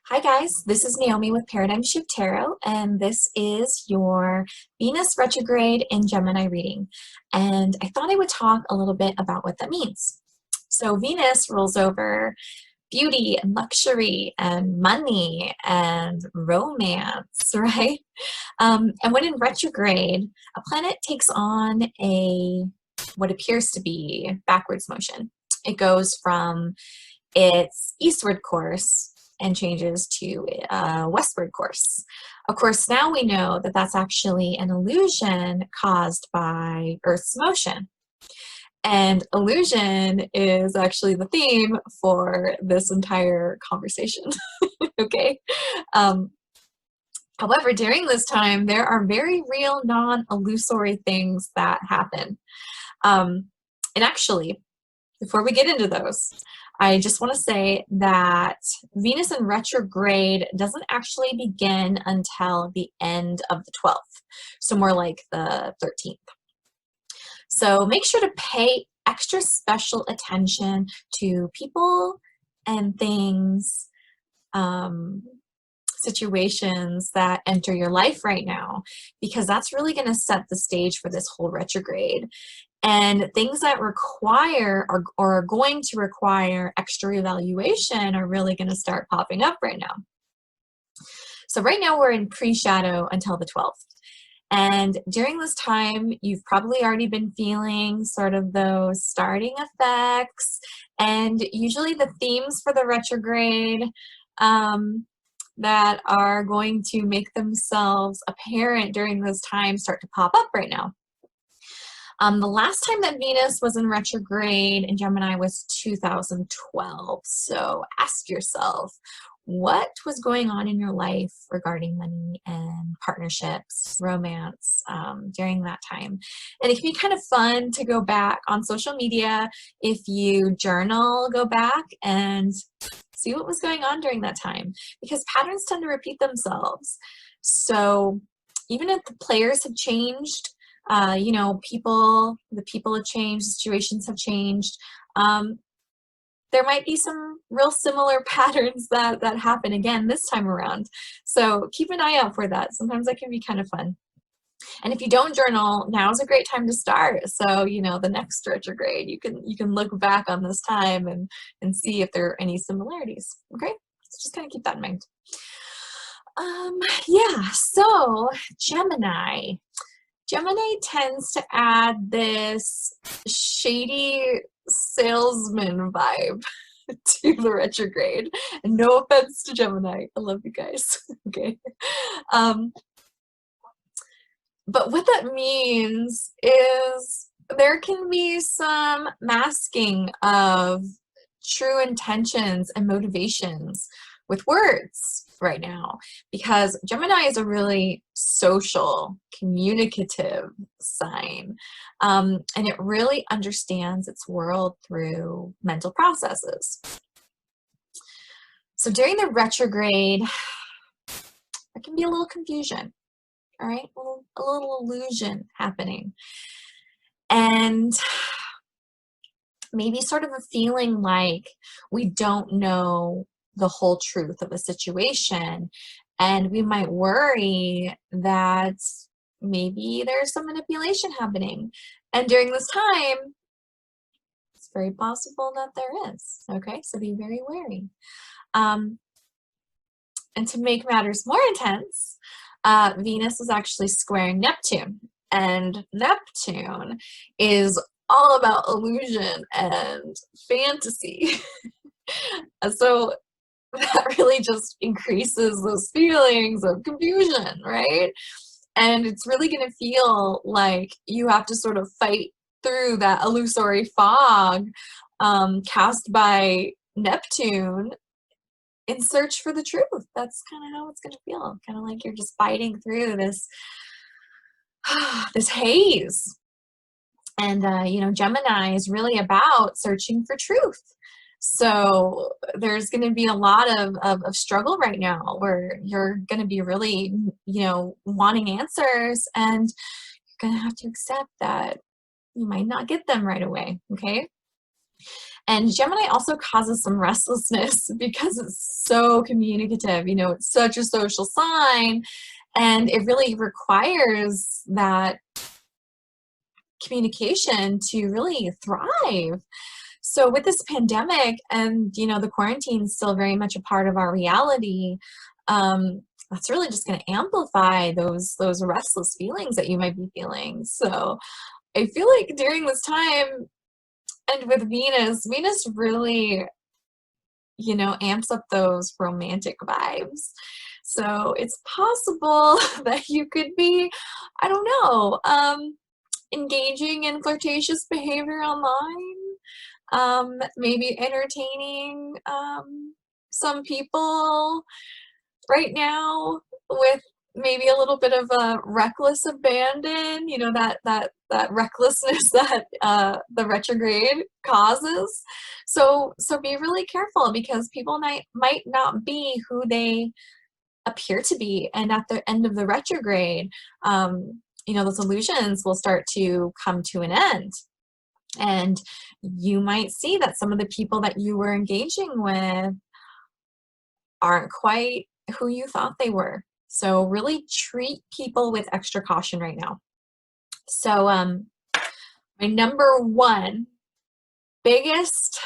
Hi guys, this is Naomi with Paradigm Shift Tarot, and this is your Venus retrograde in Gemini reading. And I thought I would talk a little bit about what that means. So Venus rules over beauty and luxury and money and romance, right? And when in retrograde, a planet takes on what appears to be backwards motion. It goes from its eastward course and changes to a westward course. Of course, now we know that that's actually an illusion caused by Earth's motion. And illusion is actually the theme for this entire conversation. Okay. However, during this time, there are very real non-illusory things that happen. And actually, before we get into those, I just want to say that Venus in retrograde doesn't actually begin until the end of the 12th, so more like the 13th. So make sure to pay extra special attention to people and things, situations that enter your life right now, because that's really going to set the stage for this whole retrograde. And things that require or are going to require extra evaluation are really going to start popping up right now. So right now we're in pre-shadow until the 12th. And during this time, you've probably already been feeling sort of those starting effects. And usually the themes for the retrograde that are going to make themselves apparent during this time start to pop up right now. The last time that Venus was in retrograde in Gemini was 2012. So ask yourself, what was going on in your life regarding money and partnerships, romance during that time? And it can be kind of fun to go back on social media if you journal, go back and see what was going on during that time, because patterns tend to repeat themselves. So even if the players have changed, you know, the people have changed, situations have changed. There might be some real similar patterns that happen again this time around. So keep an eye out for that. Sometimes that can be kind of fun. And if you don't journal, now's a great time to start. So, you know, the next retrograde, you can look back on this time and see if there are any similarities. Okay, so just kind of keep that in mind. Yeah, so Gemini tends to add this shady salesman vibe to the retrograde. And no offense to Gemini, I love you guys. Okay. But what that means is there can be some masking of true intentions and motivations with words right now, because Gemini is a really social, communicative sign, and it really understands its world through mental processes. So during the retrograde, there can be a little confusion, all right, a little illusion happening, and maybe sort of a feeling like we don't know the whole truth of a situation, and we might worry that maybe there's some manipulation happening. And during this time, it's very possible that there is. Okay, so be very wary. And to make matters more intense, Venus is actually squaring Neptune, and Neptune is all about illusion and fantasy. So that really just increases those feelings of confusion, right? And it's really going to feel like you have to sort of fight through that illusory fog cast by Neptune in search for the truth. That's kind of how it's going to feel, kind of like you're just fighting through this this haze. And you know, Gemini is really about searching for truth. So there's going to be a lot of struggle right now, where you're going to be really, you know, wanting answers, and you're going to have to accept that you might not get them right away. Okay. And Gemini also causes some restlessness because it's so communicative. You know, it's such a social sign, and it really requires that communication to really thrive. So with this pandemic and, you know, the quarantine still very much a part of our reality, that's really just going to amplify those restless feelings that you might be feeling. So I feel like during this time, and with Venus really, you know, amps up those romantic vibes. So it's possible that you could be, I don't know, engaging in flirtatious behavior online, maybe entertaining some people right now with maybe a little bit of a reckless abandon, you know, that recklessness that the retrograde causes. So be really careful, because people might not be who they appear to be, and at the end of the retrograde, you know, those illusions will start to come to an end. And you might see that some of the people that you were engaging with aren't quite who you thought they were. So really treat people with extra caution right now. So my number one biggest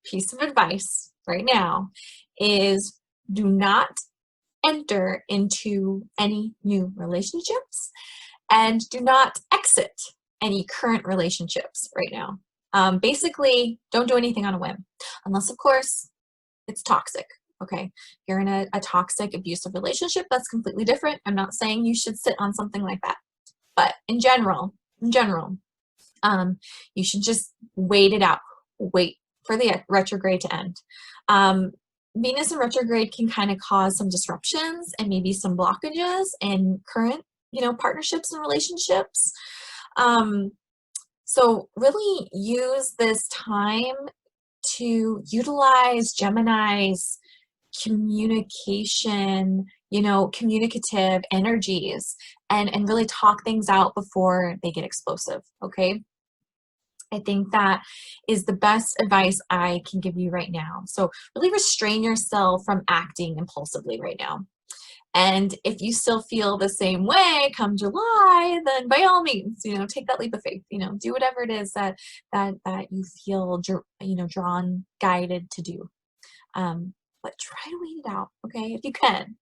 piece of advice right now is do not enter into any new relationships, and do not exit any current relationships right now. Basically, don't do anything on a whim, unless, of course, it's toxic. Okay, if you're in a toxic, abusive relationship, that's completely different. I'm not saying you should sit on something like that, but in general, you should just wait it out. Wait for the retrograde to end. Venus in retrograde can kind of cause some disruptions and maybe some blockages in current, you know, partnerships and relationships. So really use this time to utilize Gemini's communication, you know, communicative energies, and really talk things out before they get explosive. Okay. I think that is the best advice I can give you right now. So really restrain yourself from acting impulsively right now. And if you still feel the same way come July, then by all means, you know, take that leap of faith. You know, do whatever it is that you feel, you know, drawn, guided to do. But try to wait it out, okay? If you can,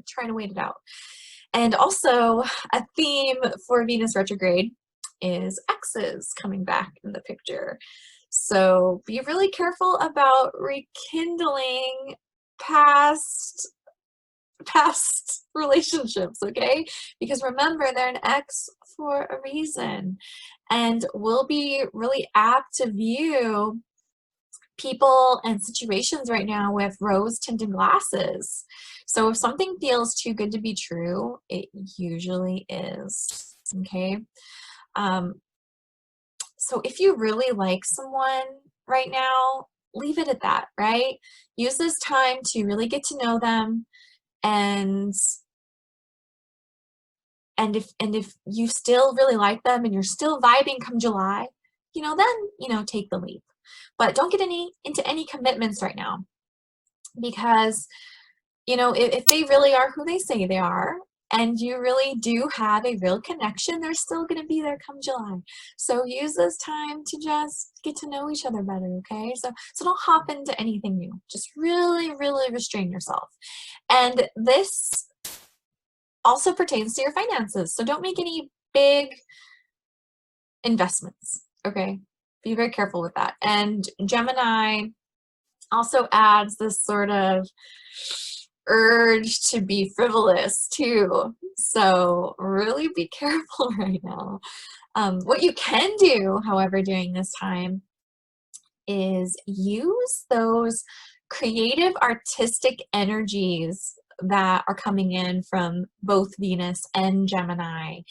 try to wait it out. And also, a theme for Venus retrograde is exes coming back in the picture. So be really careful about rekindling past relationships, okay? Because remember, they're an ex for a reason, and we'll be really apt to view people and situations right now with rose tinted glasses. So if something feels too good to be true, it usually is. Okay. So if you really like someone right now, leave it at that, right? Use this time to really get to know them, and if you still really like them and you're still vibing come July, you know, then, you know, take the leap. But don't get into any commitments right now, because, you know, if they really are who they say they are, and you really do have a real connection, they're still going to be there come July. So use this time to just get to know each other better, okay? So don't hop into anything new. Just really, really restrain yourself. And this also pertains to your finances. So don't make any big investments, okay? Be very careful with that. And Gemini also adds this sort of urge to be frivolous too. So really be careful right now. What you can do, however, during this time is use those creative, artistic energies that are coming in from both Venus and Gemini,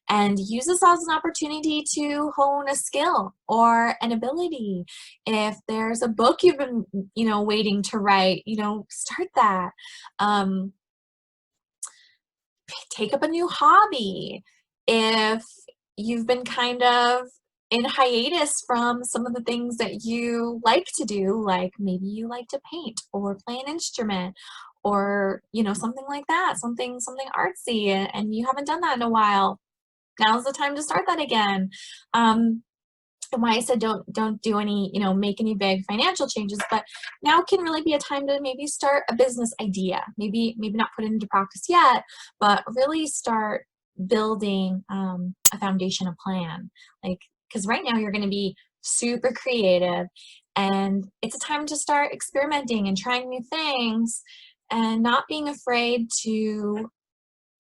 and use this as an opportunity to hone a skill or an ability. If there's a book you've been, you know, waiting to write, you know, start that. Take up a new hobby. If you've been kind of in hiatus from some of the things that you like to do, like maybe you like to paint or play an instrument or, something like that, something artsy, and you haven't done that in a while. Now's the time to start that again. And why I said don't do any, make any big financial changes, but now can really be a time to maybe start a business idea. Maybe not put it into practice yet, but really start building a foundation, a plan. Like, because right now you're going to be super creative, and it's a time to start experimenting and trying new things, and not being afraid to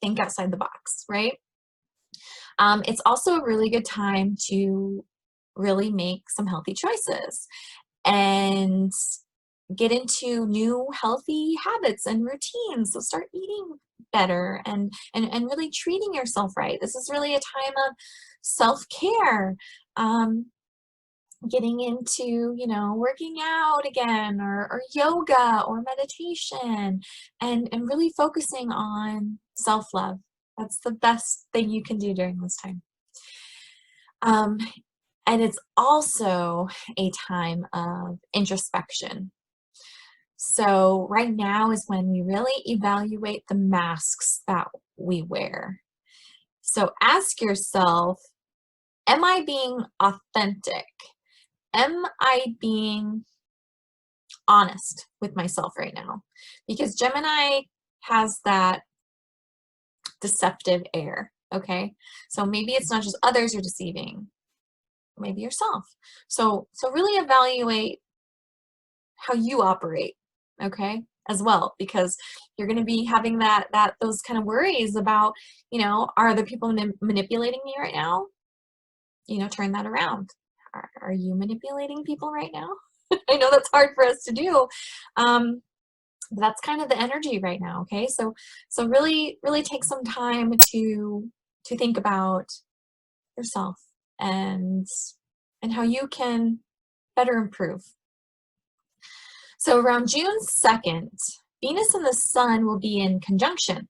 think outside the box, right? It's also a really good time to really make some healthy choices and get into new healthy habits and routines. So start eating better and really treating yourself right. This is really a time of self-care. Getting into, working out again, or yoga or meditation, and really focusing on self-love. That's the best thing you can do during this time. And it's also a time of introspection. So right now is when we really evaluate the masks that we wear. So ask yourself, am I being authentic? Am I being honest with myself right now? Because Gemini has that deceptive air, okay? So maybe it's not just others you're deceiving, maybe yourself. So really evaluate how you operate, okay, as well, because you're going to be having those kind of worries about, are other people manipulating me right now? Turn that around. Are you manipulating people right now? I know that's hard for us to do. But that's kind of the energy right now, okay? So really take some time to think about yourself and how you can better improve. So around June 2nd, Venus and the Sun will be in conjunction,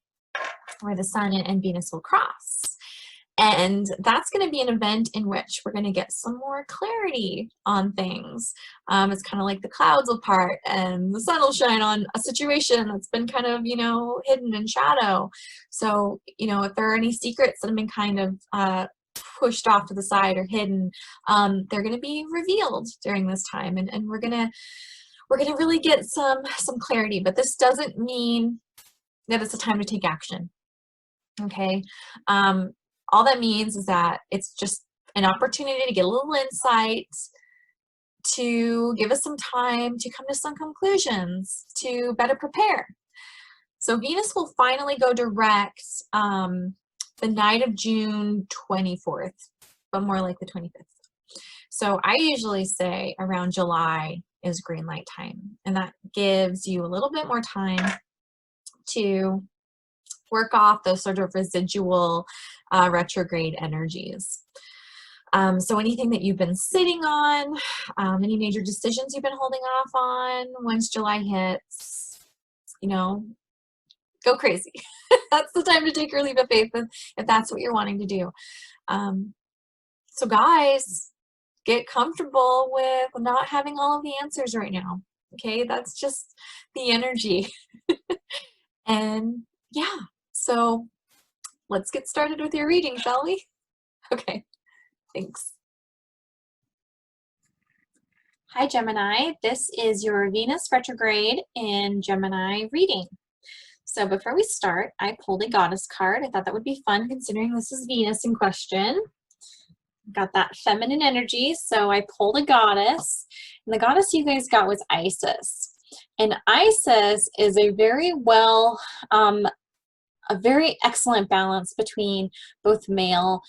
where the Sun and Venus will cross. And that's going to be an event in which we're going to get some more clarity on things. It's kind of like the clouds will part and the sun will shine on a situation that's been kind of, hidden in shadow. So, if there are any secrets that have been kind of pushed off to the side or hidden, they're going to be revealed during this time. And we're going to really get some clarity. But this doesn't mean that it's a time to take action. Okay. All that means is that it's just an opportunity to get a little insight, to give us some time to come to some conclusions, to better prepare. So Venus will finally go direct the night of June 24th, but more like the 25th. So I usually say around July is green light time, and that gives you a little bit more time to work off those sort of residual retrograde energies. So anything that you've been sitting on, any major decisions you've been holding off on, once July hits, go crazy. That's the time to take your leap of faith if that's what you're wanting to do. So guys, get comfortable with not having all of the answers right now. Okay, that's just the energy. And yeah, so let's get started with your reading, shall we? Okay, thanks. Hi, Gemini. This is your Venus retrograde in Gemini reading. So before we start, I pulled a goddess card. I thought that would be fun considering this is Venus in question. Got that feminine energy, so I pulled a goddess. And the goddess you guys got was Isis. And Isis is a very excellent balance between both male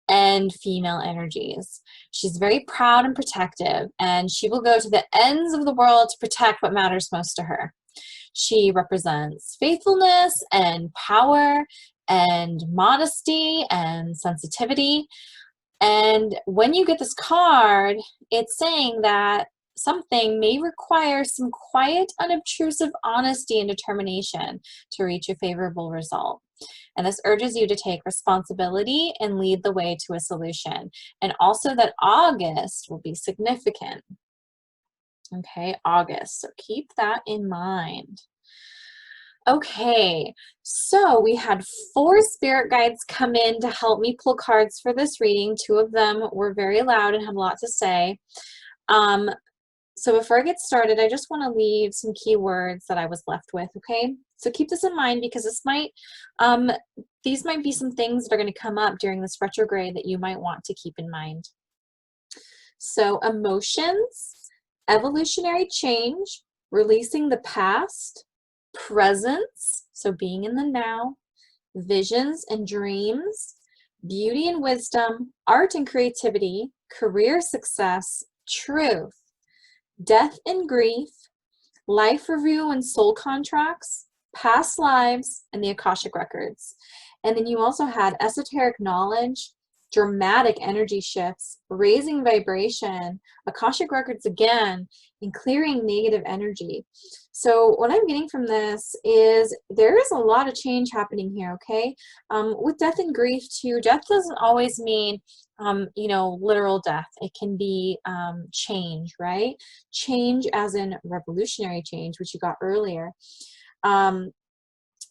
and female energies. She's very proud and protective, and she will go to the ends of the world to protect what matters most to her. She represents faithfulness and power and modesty and sensitivity. And when you get this card, it's saying that something may require some quiet, unobtrusive honesty and determination to reach a favorable result. And this urges you to take responsibility and lead the way to a solution. And also that August will be significant. Okay, August. So keep that in mind. Okay, so we had 4 spirit guides come in to help me pull cards for this reading. 2 of them were very loud and had a lot to say. So before I get started, I just want to leave some key words that I was left with, okay? So keep this in mind because these might be some things that are going to come up during this retrograde that you might want to keep in mind. So emotions, evolutionary change, releasing the past, presence, so being in the now, visions and dreams, beauty and wisdom, art and creativity, career success, truth, death and grief, life review and soul contracts, past lives, and the Akashic records. And then you also had esoteric knowledge, dramatic energy shifts, raising vibration, Akashic records again, and clearing negative energy. So what I'm getting from this is there is a lot of change happening here, okay? With death and grief too, death doesn't always mean literal death. It can be change, right? Change as in revolutionary change, which you got earlier.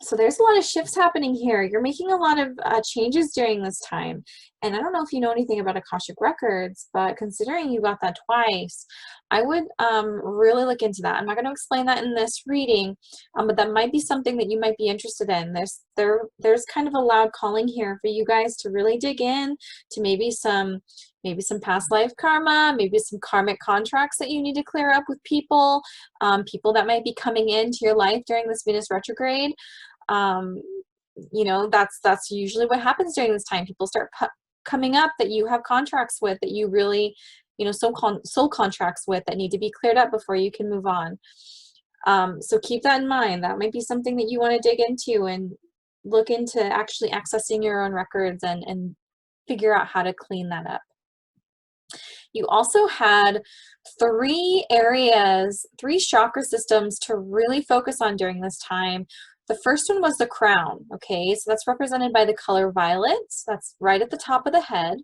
So there's a lot of shifts happening here. You're making a lot of changes during this time. And I don't know if you know anything about Akashic Records, but considering you got that twice, I would really look into that. I'm not going to explain that in this reading, but that might be something that you might be interested in. There's kind of a loud calling here for you guys to really dig in to maybe some past life karma, maybe some karmic contracts that you need to clear up with people that might be coming into your life during this Venus retrograde. That's usually what happens during this time. People start coming up that you have contracts with, that you really, soul contracts with, that need to be cleared up before you can move on. So keep that in mind. That might be something that you want to dig into and look into actually accessing your own records and figure out how to clean that up. You also had 3 chakra systems to really focus on during this time. The first one was the crown, okay? So that's represented by the color violet. That's right at the top of the head.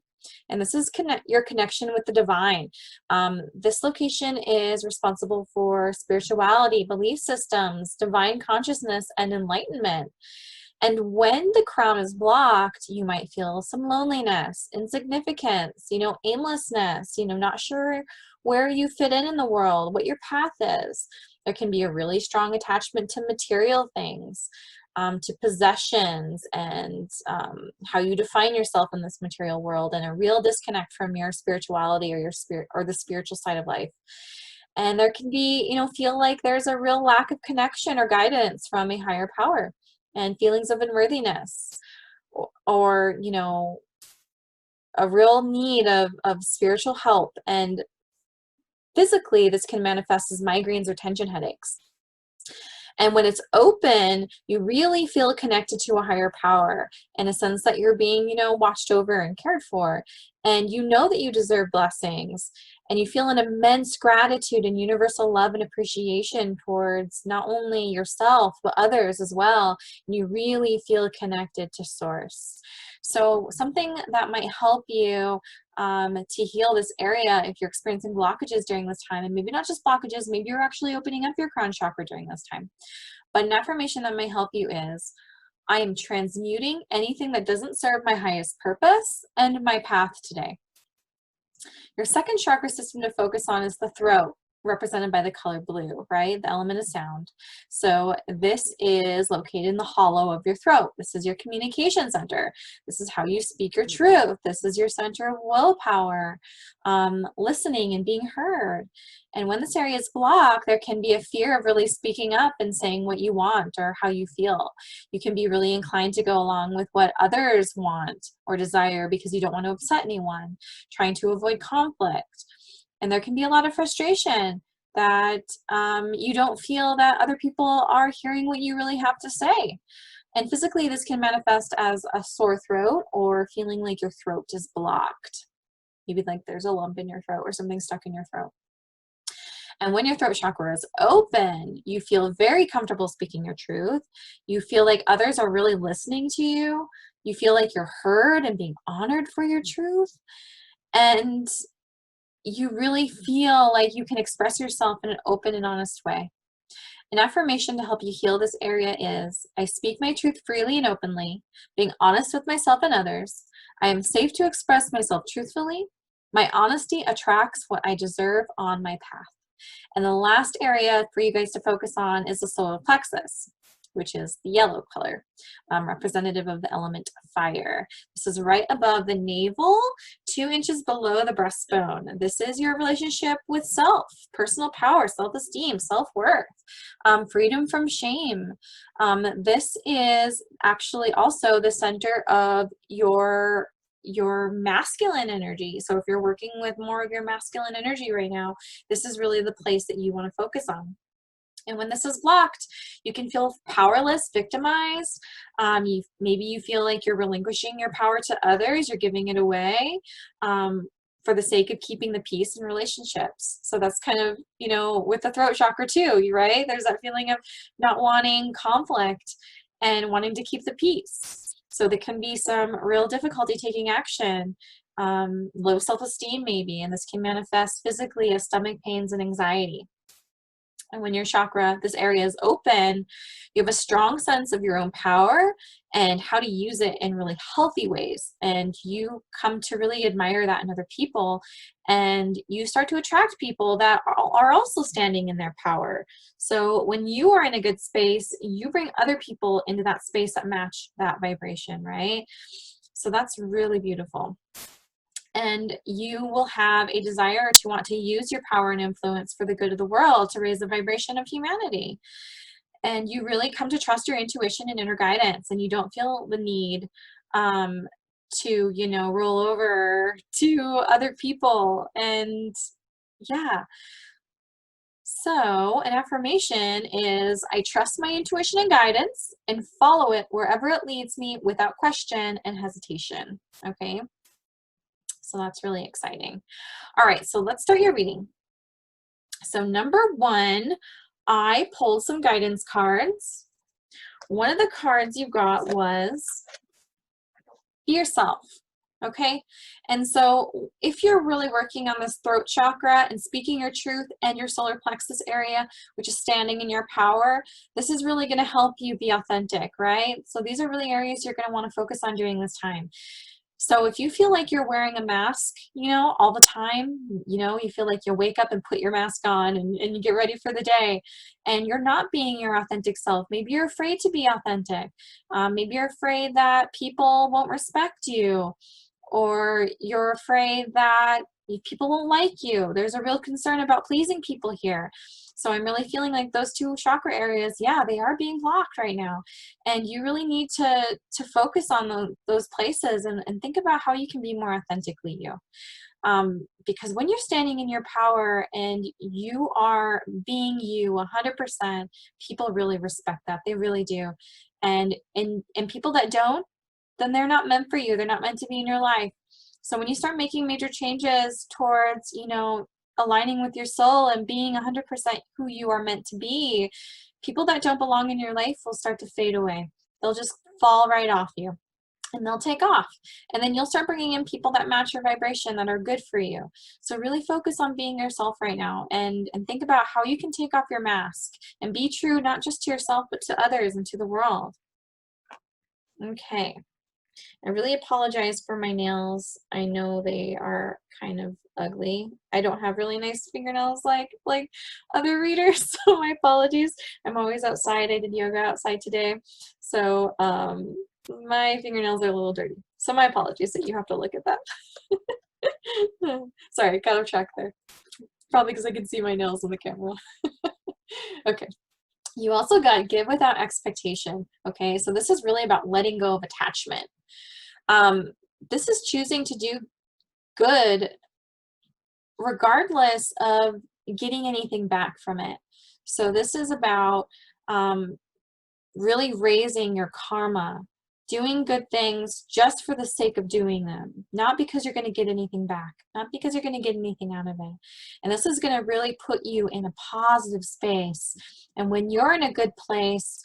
And this is your connection with the divine. This location is responsible for spirituality, belief systems, divine consciousness, and enlightenment. And when the crown is blocked, you might feel some loneliness, insignificance, aimlessness, not sure where you fit in the world, what your path is. There can be a really strong attachment to material things, to possessions, and how you define yourself in this material world, and a real disconnect from your spirituality or your spirit or the spiritual side of life. And there can be, feel like there's a real lack of connection or guidance from a higher power, and feelings of unworthiness, or a real need of spiritual help. And physically, this can manifest as migraines or tension headaches. And when it's open, you really feel connected to a higher power, in a sense that you're being, watched over and cared for. And you know that you deserve blessings. And you feel an immense gratitude and universal love and appreciation towards not only yourself, but others as well. And you really feel connected to Source. So something that might help you to heal this area if you're experiencing blockages during this time, and maybe not just blockages, maybe you're actually opening up your crown chakra during this time. But an affirmation that might help you is, I am transmuting anything that doesn't serve my highest purpose and my path today. Your second chakra system to focus on is the throat, represented by the color blue, right? The element of sound. So this is located in the hollow of your throat. This is your communication center. This is how you speak your truth. This is your center of willpower, listening and being heard. And when this area is blocked, there can be a fear of really speaking up and saying what you want or how you feel. You can be really inclined to go along with what others want or desire because you don't want to upset anyone, trying to avoid conflict. And there can be a lot of frustration that you don't feel that other people are hearing what you really have to say. And physically, this can manifest as a sore throat or feeling like your throat is blocked. Maybe like there's a lump in your throat or something stuck in your throat. And when your throat chakra is open, you feel very comfortable speaking your truth. You feel like others are really listening to you. You feel like you're heard and being honored for your truth. And you really feel like you can express yourself in an open and honest way. An affirmation to help you heal this area is, I speak my truth freely and openly, being honest with myself and others. I am safe to express myself truthfully. My honesty attracts what I deserve on my path. And the last area for you guys to focus on is the solar plexus, which is the yellow color, representative of the element fire. This is right above the navel, 2 inches below the breastbone. This is your relationship with self, personal power, self-esteem, self-worth, freedom from shame. This is actually also the center of your masculine energy. So if you're working with more of your masculine energy right now, this is really the place that you want to focus on. And when this is blocked, you can feel powerless, victimized. Maybe you feel like you're relinquishing your power to others, you're giving it away for the sake of keeping the peace in relationships. So that's kind of, with the throat chakra too, right? There's that feeling of not wanting conflict and wanting to keep the peace. So there can be some real difficulty taking action, low self-esteem maybe, and this can manifest physically as stomach pains and anxiety. And when your chakra, this area is open, you have a strong sense of your own power and how to use it in really healthy ways. And you come to really admire that in other people. And you start to attract people that are also standing in their power. So when you are in a good space, you bring other people into that space that match that vibration, right? So that's really beautiful. And you will have a desire to want to use your power and influence for the good of the world to raise the vibration of humanity. And you really come to trust your intuition and inner guidance, and you don't feel the need to, roll over to other people. And yeah. So an affirmation is, I trust my intuition and guidance and follow it wherever it leads me without question and hesitation. Okay. So that's really exciting. All right, so let's start your reading. So number 1, I pulled some guidance cards. One of the cards you got was be yourself. Okay, and so if you're really working on this throat chakra and speaking your truth and your solar plexus area, which is standing in your power, this is really going to help you be authentic, right? So these are really areas you're going to want to focus on during this time. So if you feel like you're wearing a mask, all the time, you feel like you wake up and put your mask on and you get ready for the day and you're not being your authentic self. Maybe you're afraid to be authentic. Maybe you're afraid that people won't respect you, or you're afraid that people won't like you. There's a real concern about pleasing people here. So I'm really feeling like those 2 chakra areas, yeah, they are being blocked right now. And you really need to focus on those places and think about how you can be more authentically you. Because when you're standing in your power and you are being you 100%, people really respect that. They really do. And people that don't, then they're not meant for you. They're not meant to be in your life. So when you start making major changes towards, aligning with your soul and being 100% who you are meant to be, people that don't belong in your life will start to fade away. They'll just fall right off you and they'll take off. And then you'll start bringing in people that match your vibration, that are good for you. So really focus on being yourself right now and think about how you can take off your mask and be true, not just to yourself, but to others and to the world. Okay. I really apologize for my nails. I know they are kind of ugly. I don't have really nice fingernails like other readers, so my apologies. I'm always outside. I did yoga outside today, so my fingernails are a little dirty. So my apologies that you have to look at that. Sorry, got off track there. Probably because I can see my nails on the camera. Okay. You also got give without expectation. Okay, so this is really about letting go of attachment. This is choosing to do good regardless of getting anything back from it. So this is about really raising your karma doing good things just for the sake of doing them, not because you're going to get anything back, not because you're going to get anything out of it. And this is going to really put you in a positive space. And when you're in a good place,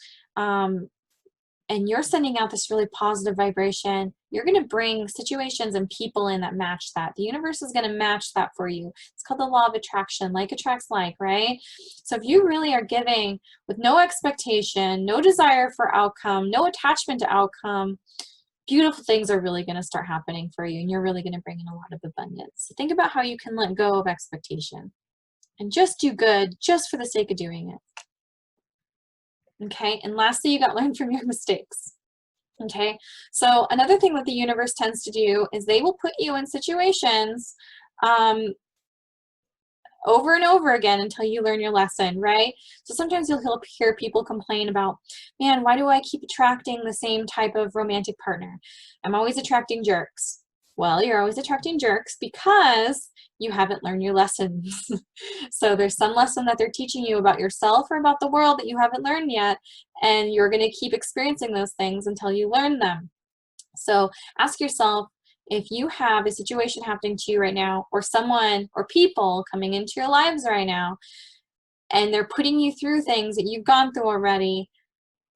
and you're sending out this really positive vibration, you're going to bring situations and people in that match that. The universe is going to match that for you. It's called the law of attraction. Like attracts like, right? So if you really are giving with no expectation, no desire for outcome, no attachment to outcome, beautiful things are really going to start happening for you, and you're really going to bring in a lot of abundance. So think about how you can let go of expectation and just do good just for the sake of doing it. Okay, and lastly, you got to learn from your mistakes. Okay, so another thing that the universe tends to do is they will put you in situations over and over again until you learn your lesson, right? So sometimes you'll hear people complain about, man, why do I keep attracting the same type of romantic partner? I'm always attracting jerks. Well, you're always attracting jerks because you haven't learned your lessons. So there's some lesson that they're teaching you about yourself or about the world that you haven't learned yet, and you're going to keep experiencing those things until you learn them. So ask yourself, if you have a situation happening to you right now, or someone or people coming into your lives right now, and they're putting you through things that you've gone through already,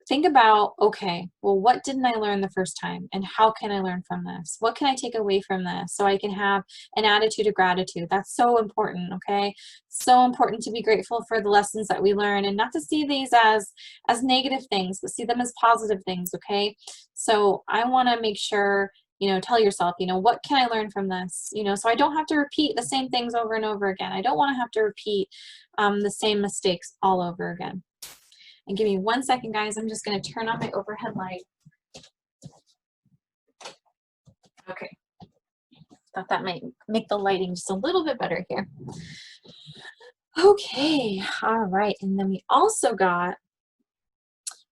think about, okay, well, what didn't I learn the first time? And how can I learn from this? What can I take away from this so I can have an attitude of gratitude? That's so important, okay? So important to be grateful for the lessons that we learn, and not to see these as negative things, but see them as positive things, okay? So I want to make sure, tell yourself, what can I learn from this? So I don't have to repeat the same things over and over again. I don't want to have to repeat the same mistakes all over again. And give me 1 second, guys. I'm just going to turn on my overhead light. Okay. Thought that might make the lighting just a little bit better here. Okay. All right. And then we also got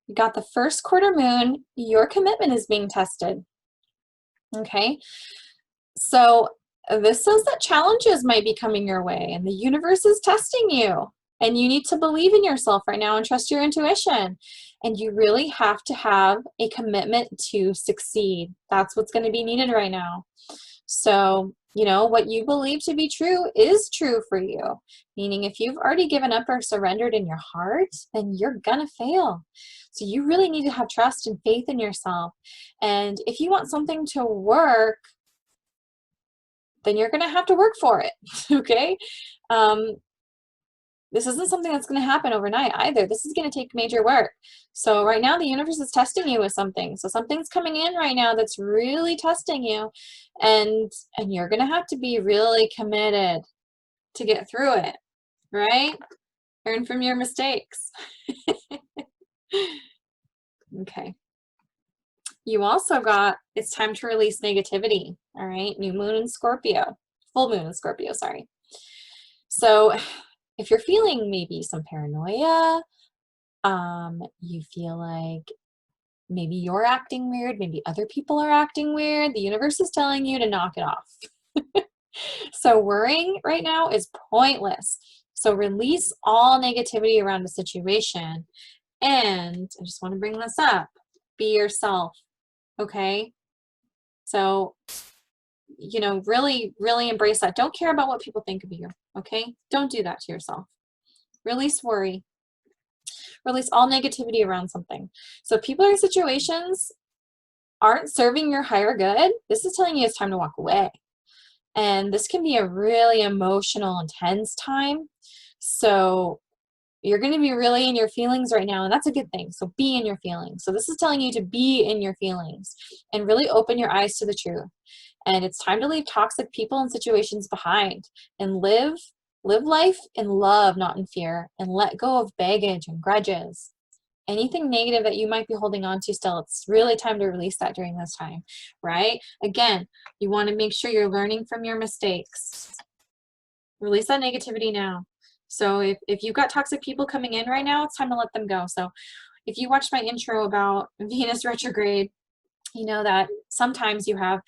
the first quarter moon. Your commitment is being tested. Okay. So this says that challenges might be coming your way, and the universe is testing you. And you need to believe in yourself right now and trust your intuition. And you really have to have a commitment to succeed. That's what's going to be needed right now. So, what you believe to be true is true for you. Meaning if you've already given up or surrendered in your heart, then you're going to fail. So you really need to have trust and faith in yourself. And if you want something to work, then you're going to have to work for it. Okay? This isn't something that's going to happen overnight either. This is going to take major work. So right now the universe is testing you with something. So something's coming in right now that's really testing you, and you're going to have to be really committed to get through it, right? Learn from your mistakes. Okay. You also got, it's time to release negativity. All right. New moon in Scorpio, full moon in Scorpio, sorry. So if you're feeling maybe some paranoia, you feel like maybe you're acting weird, maybe other people are acting weird, the universe is telling you to knock it off. So worrying right now is pointless. So release all negativity around the situation. And I just want to bring this up. Be yourself. Okay? So, really, really embrace that. Don't care about what people think of you. Okay? Don't do that to yourself. Release worry. Release all negativity around something. So if people or situations aren't serving your higher good, this is telling you it's time to walk away. And this can be a really emotional, intense time. So you're going to be really in your feelings right now, and that's a good thing. So be in your feelings. So this is telling you to be in your feelings and really open your eyes to the truth. And it's time to leave toxic people and situations behind and live life in love, not in fear, and let go of baggage and grudges. Anything negative that you might be holding on to still, it's really time to release that during this time, right? Again, you want to make sure you're learning from your mistakes. Release that negativity now. So if you've got toxic people coming in right now, it's time to let them go. So if you watched my intro about Venus retrograde, You know that sometimes you have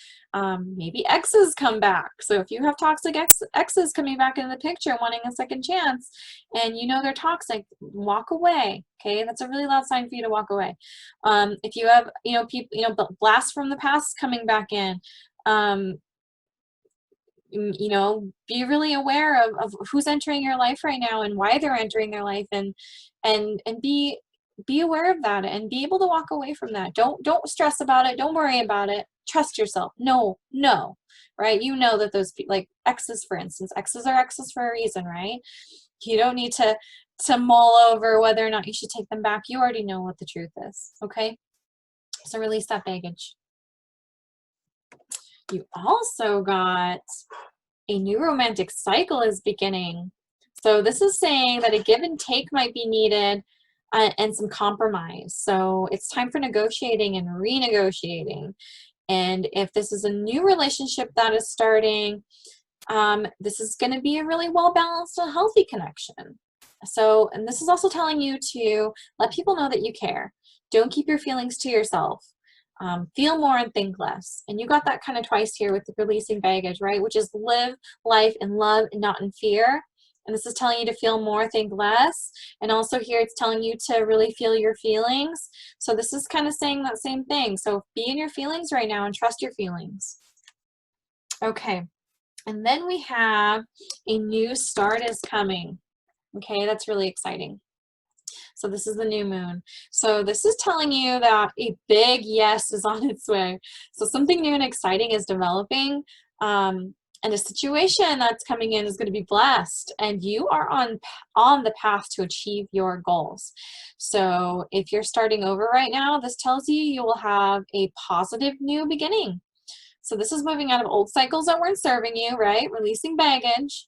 maybe exes come back. So if you have toxic exes coming back into the picture wanting a second chance, and you know they're toxic, walk away. Okay, that's a really loud sign for you to walk away. If you have, people, blasts from the past coming back in, um, be really aware of who's entering your life right now and why they're entering their life, and be aware of that and be able to walk away from that. Don't stress about it. Don't worry about it. Trust yourself. No, right? You know that those like exes, for instance, exes are exes for a reason, right? You don't need to mull over whether or not you should take them back. You already know what the truth is, okay? So release that baggage. You also got a new romantic cycle is beginning. So this is saying that a give and take might be needed, and some compromise. So it's time for negotiating and renegotiating. And if this is a new relationship that is starting, this is going to be a really well-balanced and healthy connection. So, and this is also telling you to let people know that you care. Don't keep your feelings to yourself. Feel more and think less. And you got that kind of twice here with the releasing baggage, right? Which is live life in love and not in fear. And this is telling you to feel more, think less. And also here it's telling you to really feel your feelings. So this is kind of saying that same thing. So be in your feelings right now and trust your feelings. Okay. And then we have a new start is coming. Okay, that's really exciting. So this is the new moon. So this is telling you that a big yes is on its way. So something new and exciting is developing, and a situation that's coming in is going to be blessed, and you are on the path to achieve your goals. So if you're starting over right now, this tells you will have a positive new beginning. So this is moving out of old cycles that weren't serving you, right? Releasing baggage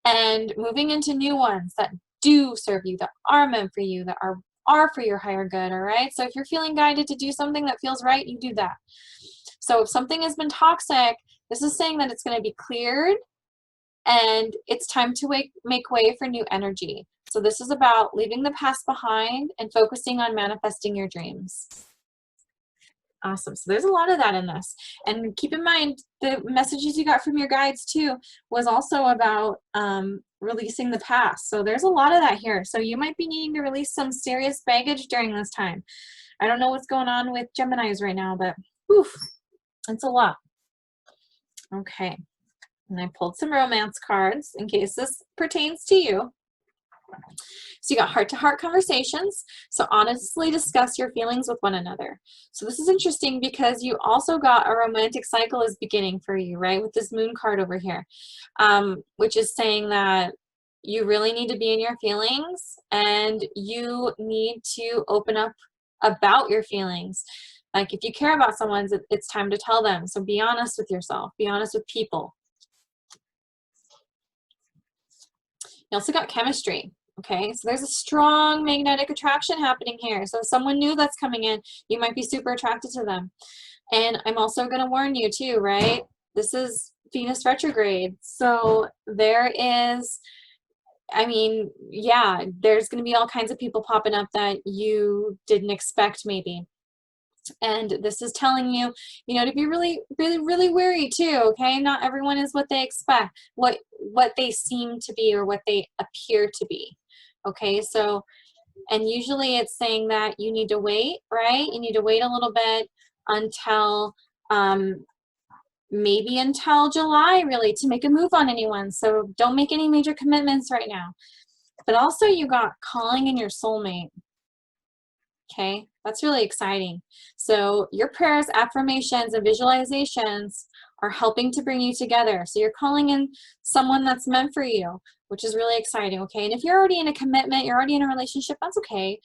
and moving into new ones that do serve you, that are meant for you, that are for your higher good, all right? So if you're feeling guided to do something that feels right, you do that. So if something has been toxic, this is saying that it's going to be cleared and it's time to make way for new energy. So this is about leaving the past behind and focusing on manifesting your dreams. Awesome. So there's a lot of that in this. And keep in mind, the messages you got from your guides too was also about releasing the past. So there's a lot of that here. So you might be needing to release some serious baggage during this time. I don't know what's going on with Geminis right now, but oof, it's a lot. Okay. And I pulled some romance cards in case this pertains to you. So you got heart-to-heart conversations. So honestly discuss your feelings with one another. So this is interesting because you also got a romantic cycle is beginning for you, right? With this moon card over here, which is saying that you really need to be in your feelings and you need to open up about your feelings. Like if you care about someone, it's time to tell them. So be honest with yourself. Be honest with people. You also got chemistry. Okay, so there's a strong magnetic attraction happening here. So if someone new that's coming in, you might be super attracted to them. And I'm also going to warn you too, right? This is Venus retrograde. So there is, I mean, yeah, there's going to be all kinds of people popping up that you didn't expect maybe. And this is telling you, to be really, really, really wary too, okay? Not everyone is what they expect, what they seem to be or what they appear to be, okay? So, and usually it's saying that you need to wait, right? You need to wait a little bit until, maybe until July really to make a move on anyone. So don't make any major commitments right now. But also you got calling in your soulmate. Okay, that's really exciting. So your prayers, affirmations, and visualizations are helping to bring you together. So you're calling in someone that's meant for you, which is really exciting, okay? And if you're already in a commitment, you're already in a relationship, that's okay,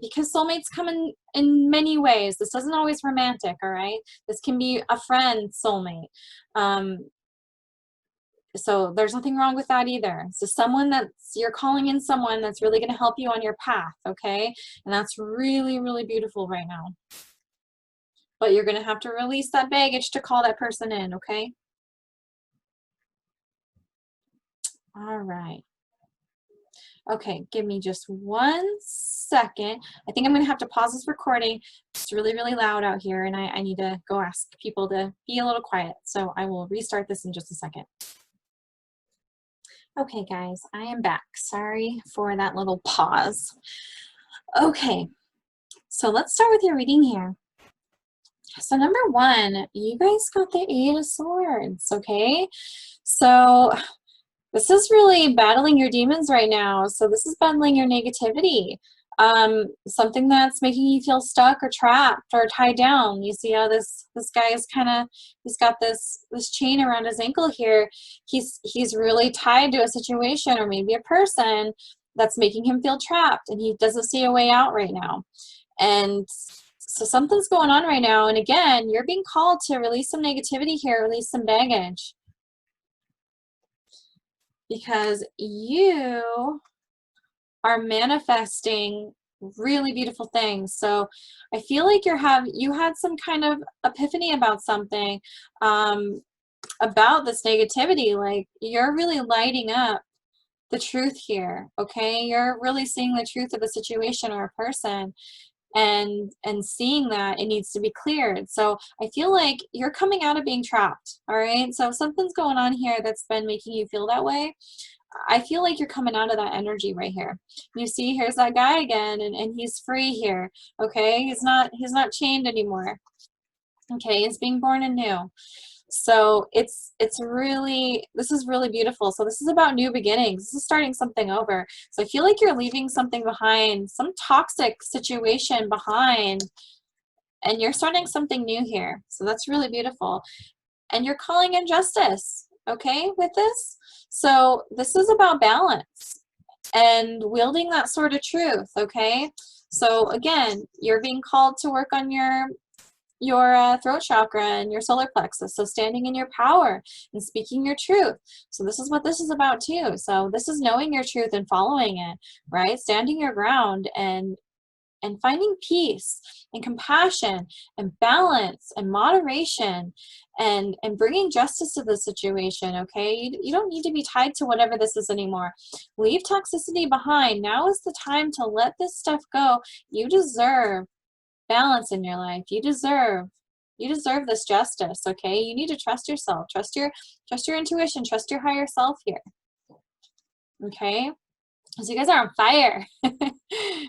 because soulmates come in many ways. This isn't always romantic, all right? This can be a friend soulmate. So there's nothing wrong with that either. So you're calling in someone that's really going to help you on your path, okay? And that's really, really beautiful right now. But you're going to have to release that baggage to call that person in, okay? All right. Okay, give me just 1 second. I think I'm gonna have to pause this recording. It's really, really loud out here, and I need to go ask people to be a little quiet. So I will restart this in just a second. Okay, guys, I am back. Sorry for that little pause. Okay, so let's start with your reading here. So number one, you guys got the Eight of Swords, okay? So this is really battling your demons right now. So this is battling your negativity. Something that's making you feel stuck or trapped or tied down. You see how this guy is he's got this chain around his ankle here. He's really tied to a situation or maybe a person that's making him feel trapped, and he doesn't see a way out right now. And so something's going on right now. And again, you're being called to release some negativity here, release some baggage, because you are manifesting really beautiful things. So I feel like you had some kind of epiphany about something, about this negativity. Like, you're really lighting up the truth here, okay? You're really seeing the truth of a situation or a person, and seeing that it needs to be cleared. So I feel like you're coming out of being trapped, all right? So if something's going on here that's been making you feel that way, I feel like you're coming out of that energy right here. You see, here's that guy again, and he's free here, okay? He's not chained anymore, okay? He's being born anew. So this is really beautiful. So this is about new beginnings. This is starting something over. So I feel like you're leaving something behind, some toxic situation behind, and you're starting something new here. So that's really beautiful. And you're calling in justice, okay, with this. So this is about balance and wielding that sword of truth, okay? So again, you're being called to work on your throat chakra and your solar plexus. So standing in your power and speaking your truth. So this is what this is about too. So this is knowing your truth and following it, right? Standing your ground and finding peace and compassion and balance and moderation and bringing justice to the situation, okay? You don't need to be tied to whatever this is anymore. Leave toxicity behind. Now is the time to let this stuff go. You deserve balance in your life. You deserve this justice, okay? You need to trust yourself. Trust your intuition. Trust your higher self here, okay? So you guys are on fire.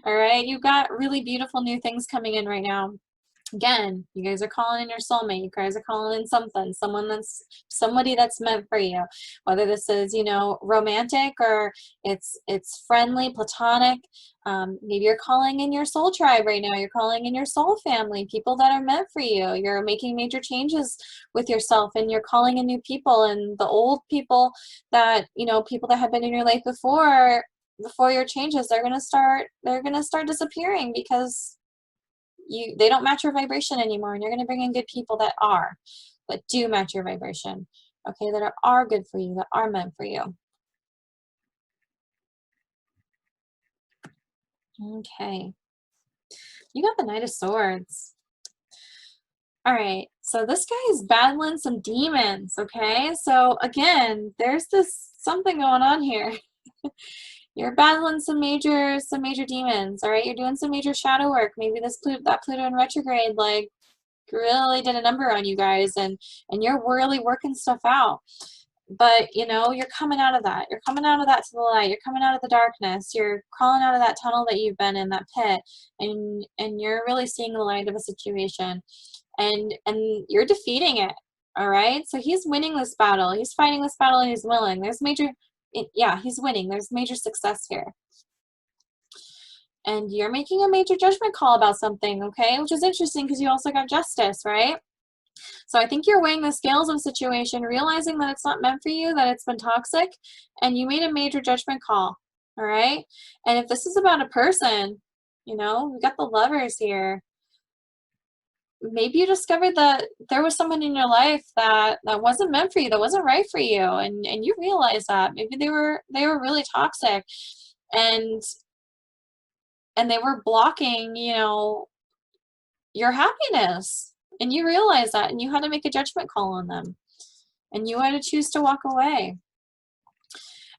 All right, you've got really beautiful new things coming in right now. Again, you guys are calling in your soulmate. You guys are calling in somebody that's meant for you. Whether this is, romantic, or it's friendly, platonic. Maybe you're calling in your soul tribe right now. You're calling in your soul family, people that are meant for you. You're making major changes with yourself, and you're calling in new people. And the old people that, people that have been in your life before your changes, they're gonna start disappearing, because they don't match your vibration anymore, and you're going to bring in good people that do match your vibration, okay, that are good for you, that are meant for you. Okay, you got the Knight of Swords. All right, so this guy is battling some demons, okay? So again, there's something going on here. You're battling some major demons, all right? You're doing some major shadow work. Maybe that Pluto in retrograde, like, really did a number on you guys, and you're really working stuff out. But, you're coming out of that. You're coming out of that to the light. You're coming out of the darkness. You're crawling out of that tunnel that you've been in, that pit, and you're really seeing the light of a situation, and you're defeating it, all right? So he's winning this battle. He's fighting this battle, and he's willing. He's winning. There's major success here. And you're making a major judgment call about something, okay? Which is interesting, because you also got justice, right? So I think you're weighing the scales of a situation, realizing that it's not meant for you, that it's been toxic, and you made a major judgment call, all right? And if this is about a person, we got the Lovers here. Maybe you discovered that there was someone in your life that wasn't meant for you, that wasn't right for you, and you realize that maybe they were really toxic, and they were blocking, your happiness, and you realize that, and you had to make a judgment call on them, and you had to choose to walk away.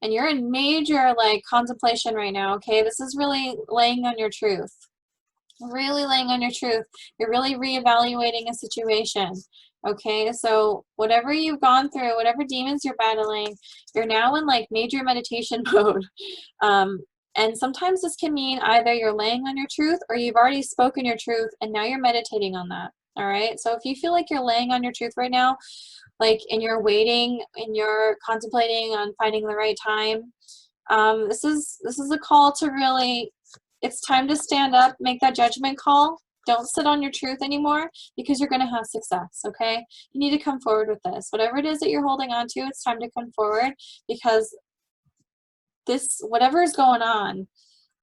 and you're in major like contemplation right now, okay? This is really laying on your truth. Really laying on your truth. You're really reevaluating a situation. Okay, so whatever you've gone through, whatever demons you're battling, you're now in like major meditation mode. And sometimes this can mean either you're laying on your truth or you've already spoken your truth and now you're meditating on that. All right, so if you feel like you're laying on your truth right now, like, and you're waiting and you're contemplating on finding the right time, this is a call to really, it's time to stand up, make that judgment call. Don't sit on your truth anymore because you're going to have success, okay? You need to come forward with this. Whatever it is that you're holding on to, it's time to come forward because this, whatever is going on,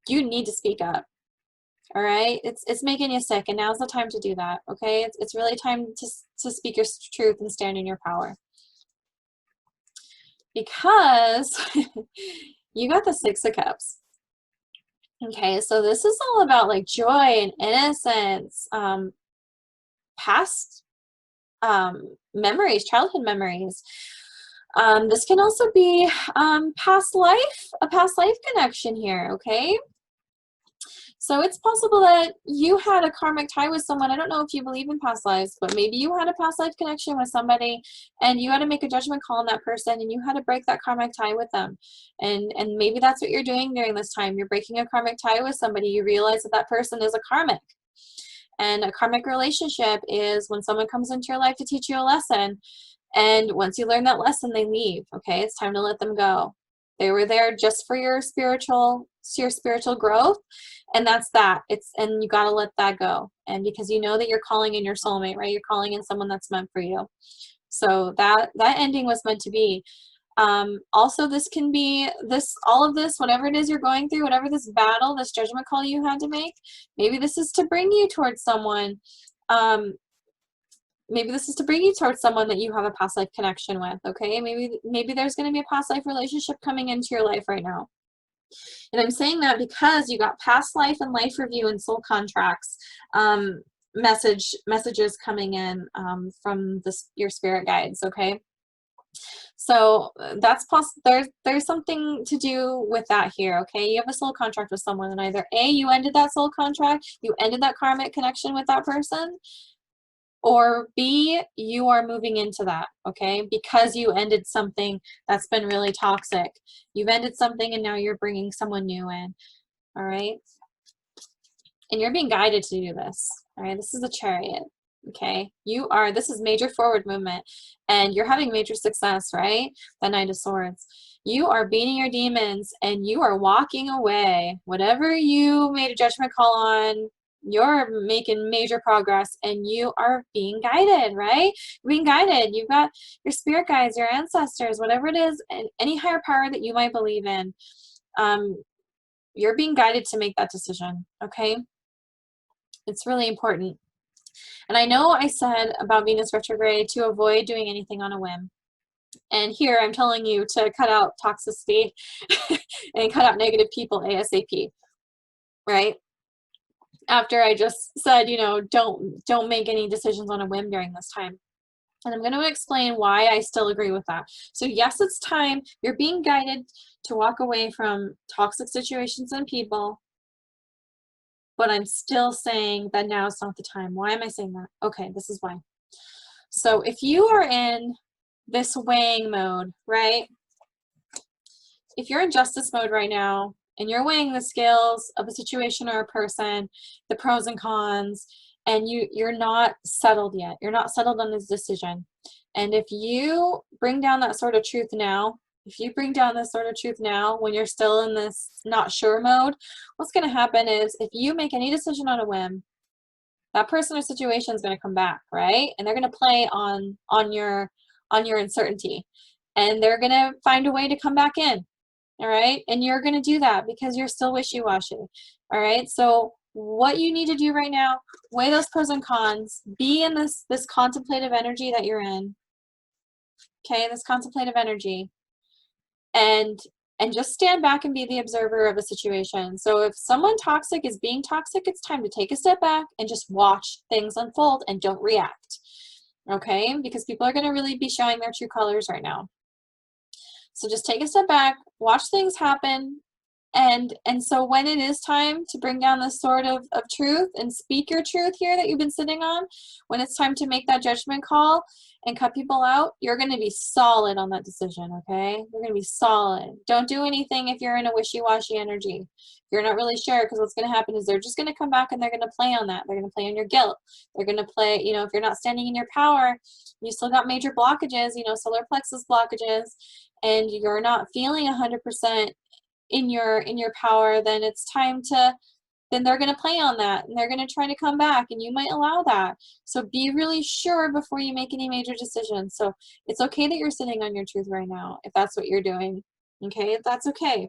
you need to speak up, all right? It's making you sick, and now's the time to do that, okay? It's really time to speak your truth and stand in your power. Because you got the Six of Cups. Okay, so this is all about like joy and innocence, past memories, childhood memories. This can also be past life, a past life connection here, okay? So it's possible that you had a karmic tie with someone. I don't know if you believe in past lives, but maybe you had a past life connection with somebody and you had to make a judgment call on that person and you had to break that karmic tie with them. And maybe that's what you're doing during this time. You're breaking a karmic tie with somebody. You realize that that person is a karmic. And a karmic relationship is when someone comes into your life to teach you a lesson. And once you learn that lesson, they leave. Okay, it's time to let them go. They were there just for your spiritual growth, and that's that. And you got to let that go. And because you know that you're calling in your soulmate, right? You're calling in someone that's meant for you. So that ending was meant to be. Also, this can be all of this, whatever it is you're going through, whatever this battle, this judgment call you had to make. Maybe this is to bring you towards someone. Maybe this is to bring you towards someone that you have a past life connection with, okay? Maybe there's going to be a past life relationship coming into your life right now. And I'm saying that because you got past life and life review and soul contracts messages coming in from your spirit guides, okay? So that's possible. There's something to do with that here, okay? You have a soul contract with someone, and either A, you ended that soul contract, you ended that karmic connection with that person, or B, you are moving into that, okay? Because you ended something that's been really toxic. You've ended something and now you're bringing someone new in, all right? And you're being guided to do this, all right? This is the Chariot, okay? This is major forward movement and you're having major success, right? The Knight of Swords. You are beating your demons and you are walking away. Whatever you made a judgment call on, you're making major progress and you are being guided, right? You're being guided. You've got your spirit guides, your ancestors, whatever it is, and any higher power that you might believe in. You're being guided to make that decision, okay? It's really important. And I know I said about Venus retrograde to avoid doing anything on a whim. And here I'm telling you to cut out toxicity and cut out negative people ASAP, right? After I just said, don't make any decisions on a whim during this time. And I'm going to explain why I still agree with that. So yes, it's time. You're being guided to walk away from toxic situations and people, but I'm still saying that now is not the time. Why am I saying that? Okay, this is why. So if you are in this weighing mode, right? If you're in justice mode right now, and you're weighing the scales of a situation or a person, the pros and cons, and you're not settled yet. You're not settled on this decision. And if you bring down that sort of truth now, when you're still in this not sure mode, what's going to happen is if you make any decision on a whim, that person or situation is going to come back, right? And they're going to play on your uncertainty. And they're going to find a way to come back in. All right. And you're going to do that because you're still wishy-washy. All right. So what you need to do right now, weigh those pros and cons, be in this contemplative energy that you're in. Okay. This contemplative energy and just stand back and be the observer of a situation. So if someone toxic is being toxic, it's time to take a step back and just watch things unfold and don't react. Okay. Because people are going to really be showing their true colors right now. So just take a step back, watch things happen, and so when it is time to bring down this sword of truth and speak your truth here that you've been sitting on, when it's time to make that judgment call and cut people out, you're going to be solid on that decision, okay? You're going to be solid. Don't do anything if you're in a wishy-washy energy. If you're not really sure, because what's going to happen is they're just going to come back and they're going to play on that. They're going to play on your guilt. They're going to play, you know, if you're not standing in your power, you still got major blockages, you know, solar plexus blockages, and you're not feeling 100% in your power, then it's time to, then they're going to play on that and they're going to try to come back, and you might allow that. So be really sure before you make any major decisions. So it's okay that you're sitting on your truth right now if that's what you're doing, okay? That's okay.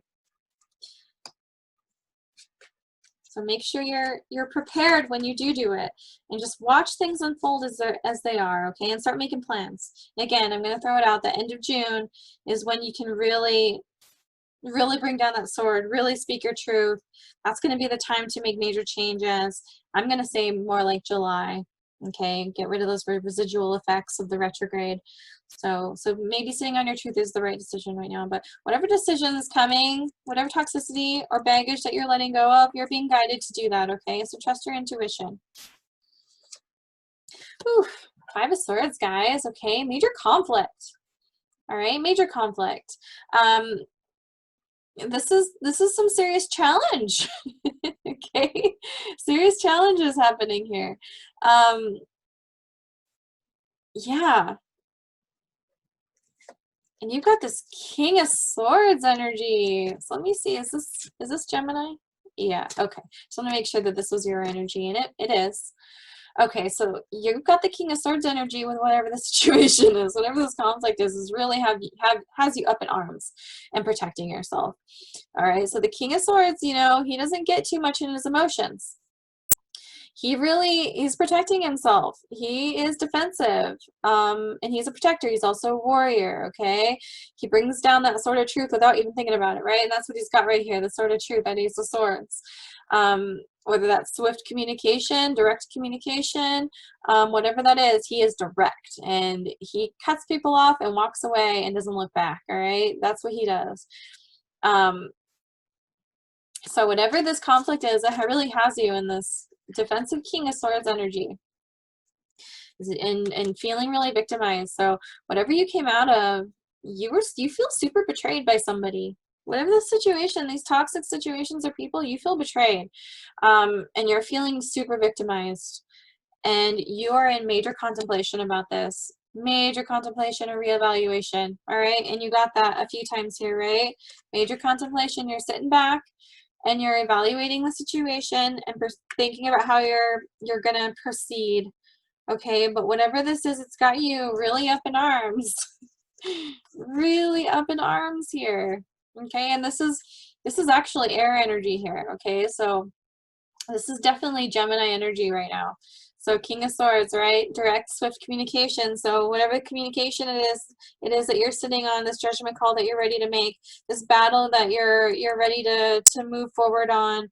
So make sure you're prepared when you do it, and just watch things unfold as they are, okay? And start making plans. Again, I'm going to throw it out, the end of June is when you can really bring down that sword, really speak your truth. That's going to be the time to make major changes. I'm going to say more like July, okay? Get rid of those residual effects of the retrograde. So maybe sitting on your truth is the right decision right now, but whatever decision is coming, whatever toxicity or baggage that you're letting go of, you're being guided to do that, okay? So trust your intuition. Whew, 5 of Swords, guys, okay? Major conflict. All right, major conflict. This is some serious challenge. Okay, serious challenges happening here. Yeah, and you've got this King of Swords energy. So let me see, is this Gemini? Yeah, okay. Just want to make sure that this was your energy, and it is. Okay, so you've got the King of Swords energy with whatever the situation is, whatever this conflict is really has you up in arms and protecting yourself. All right, so the King of Swords, you know, he doesn't get too much in his emotions. He's protecting himself. He is defensive, and he's a protector. He's also a warrior, okay? He brings down that sword of truth without even thinking about it, right? And that's what he's got right here, the sword of truth, that Ace of Swords. Whether that's swift communication, direct communication, whatever that is, he is direct, and he cuts people off and walks away and doesn't look back, all right? That's what he does. So whatever this conflict is, it really has you in this defensive King of Swords energy and feeling really victimized. So whatever you came out of, you feel super betrayed by somebody. Whatever the situation, these toxic situations or people, you feel betrayed, and you're feeling super victimized, and you are in major contemplation about this. Major contemplation or reevaluation, all right? And you got that a few times here, right? Major contemplation, you're sitting back and you're evaluating the situation and thinking about how you're gonna proceed, okay? But whatever this is, it's got you really up in arms. Really up in arms here, okay? And this is actually air energy here, okay? So this is definitely Gemini energy right now. So King of Swords, right? Direct, swift communication. So whatever communication it is that you're sitting on, this judgment call that you're ready to make, this battle that you're ready to move forward on.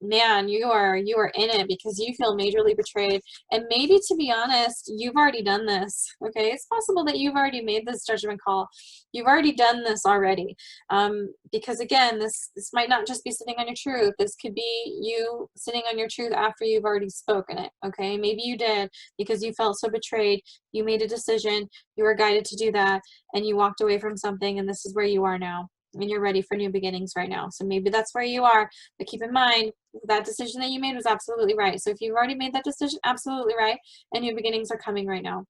Man, you are in it because you feel majorly betrayed. And maybe, to be honest, you've already done this, okay? It's possible that you've already made this judgment call. You've already done this already. Because again, this might not just be sitting on your truth. This could be you sitting on your truth after you've already spoken it, okay? Maybe you did because you felt so betrayed. You made a decision. You were guided to do that, and you walked away from something, and this is where you are now. And you're ready for new beginnings right now. So maybe that's where you are. But keep in mind, that decision that you made was absolutely right. So if you've already made that decision, absolutely right. And new beginnings are coming right now.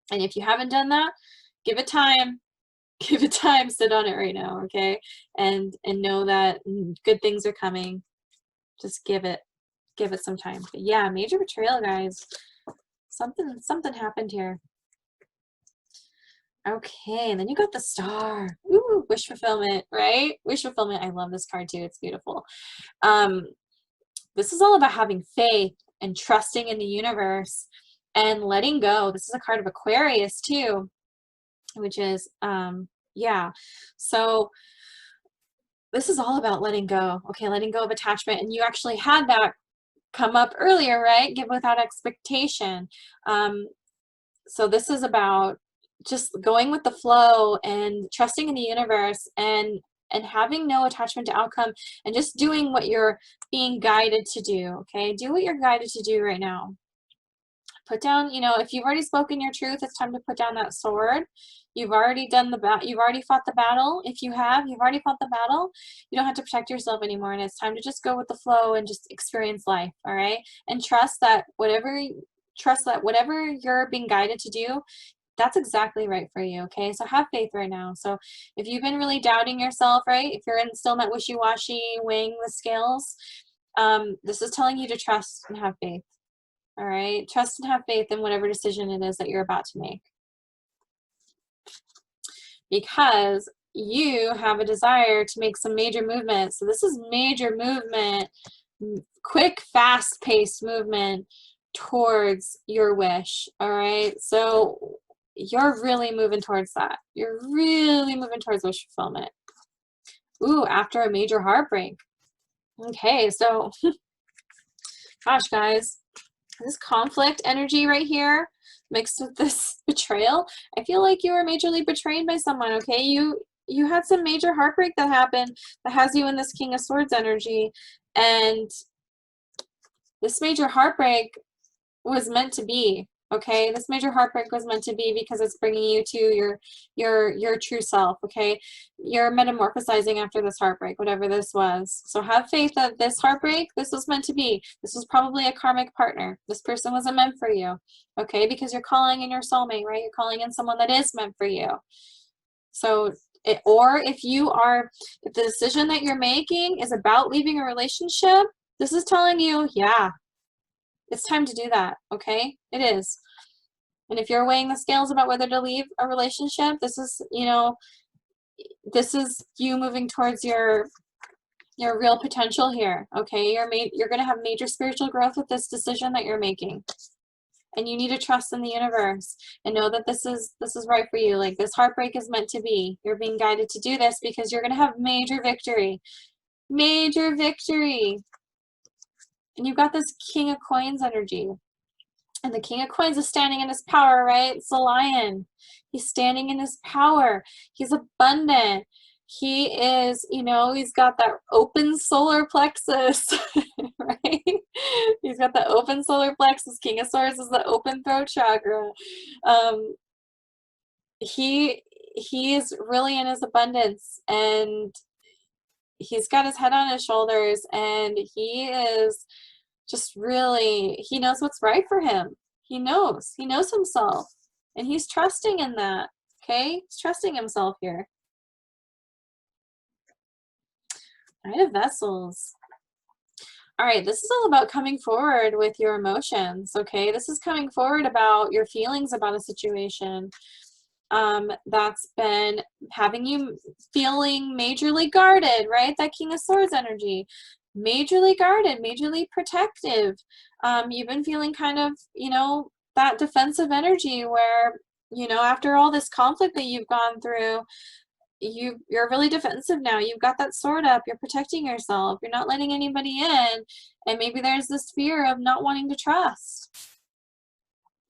And if you haven't done that, give it time. Give it time. Sit on it right now, okay? And know that good things are coming. Just give it some time. But yeah, major betrayal, guys. Something happened here. Okay, and then you got the Star. Ooh, wish fulfillment, right? Wish fulfillment. I love this card too. It's beautiful. This is all about having faith and trusting in the universe and letting go. This is a card of Aquarius too, which is, yeah. So this is all about letting go. Okay, letting go of attachment. And you actually had that come up earlier, right? Give without expectation. So this is about just going with the flow and trusting in the universe and having no attachment to outcome and just doing what you're being guided to do. Okay, do what you're guided to do right now. Put down, you know, if you've already spoken your truth, it's time to put down that sword. You've already done you've already fought the battle. If you've already fought the battle. You don't have to protect yourself anymore, and it's time to just go with the flow and just experience life. All right, and trust that whatever you're being guided to do, that's exactly right for you. Okay, so have faith right now. So if you've been really doubting yourself, right, if you're still in that wishy-washy, weighing the scales, this is telling you to trust and have faith. All right, trust and have faith in whatever decision it is that you're about to make, because you have a desire to make some major movement. So this is major movement, quick, fast-paced movement towards your wish. All right, so you're really moving towards that. You're really moving towards wish fulfillment. Ooh, after a major heartbreak. Okay, so gosh, guys, this conflict energy right here mixed with this betrayal, I feel like you were majorly betrayed by someone. Okay, you had some major heartbreak that happened that has you in this King of Swords energy, and this major heartbreak was meant to be. Okay, this major heartbreak was meant to be because it's bringing you to your true self. Okay, you're metamorphosizing after this heartbreak, whatever this was. So have faith that this heartbreak, this was meant to be. This was probably a karmic partner. This person wasn't meant for you. Okay, because you're calling in your soulmate, right? You're calling in someone that is meant for you. So or if the decision that you're making is about leaving a relationship, this is telling you, yeah, it's time to do that. Okay, it is. And if you're weighing the scales about whether to leave a relationship, this is, you know, this is you moving towards your real potential here. Okay, you're going to have major spiritual growth with this decision that you're making, and you need to trust in the universe and know that this is right for you. Like, this heartbreak is meant to be. You're being guided to do this because you're going to have major victory. Major victory. And you've got this King of Coins energy. And the King of Coins is standing in his power, right? It's the lion. He's standing in his power. He's abundant. He is, you know, he's got that open solar plexus, right? He's got the open solar plexus. King of Swords is the open throat chakra. He is really in his abundance, and he's got his head on his shoulders, and he is just really, he knows what's right for him. He knows himself, and he's trusting in that. Okay, he's trusting himself here. Knight of Vessels. All right, this is all about coming forward with your emotions. Okay, this is coming forward about your feelings about a situation that's been having you feeling majorly guarded, right? That King of Swords energy. Majorly guarded, majorly protective. You've been feeling kind of, you know, that defensive energy where, you know, after all this conflict that you've gone through, you're really defensive now. You've got that sword up. You're protecting yourself. You're not letting anybody in. And maybe there's this fear of not wanting to trust.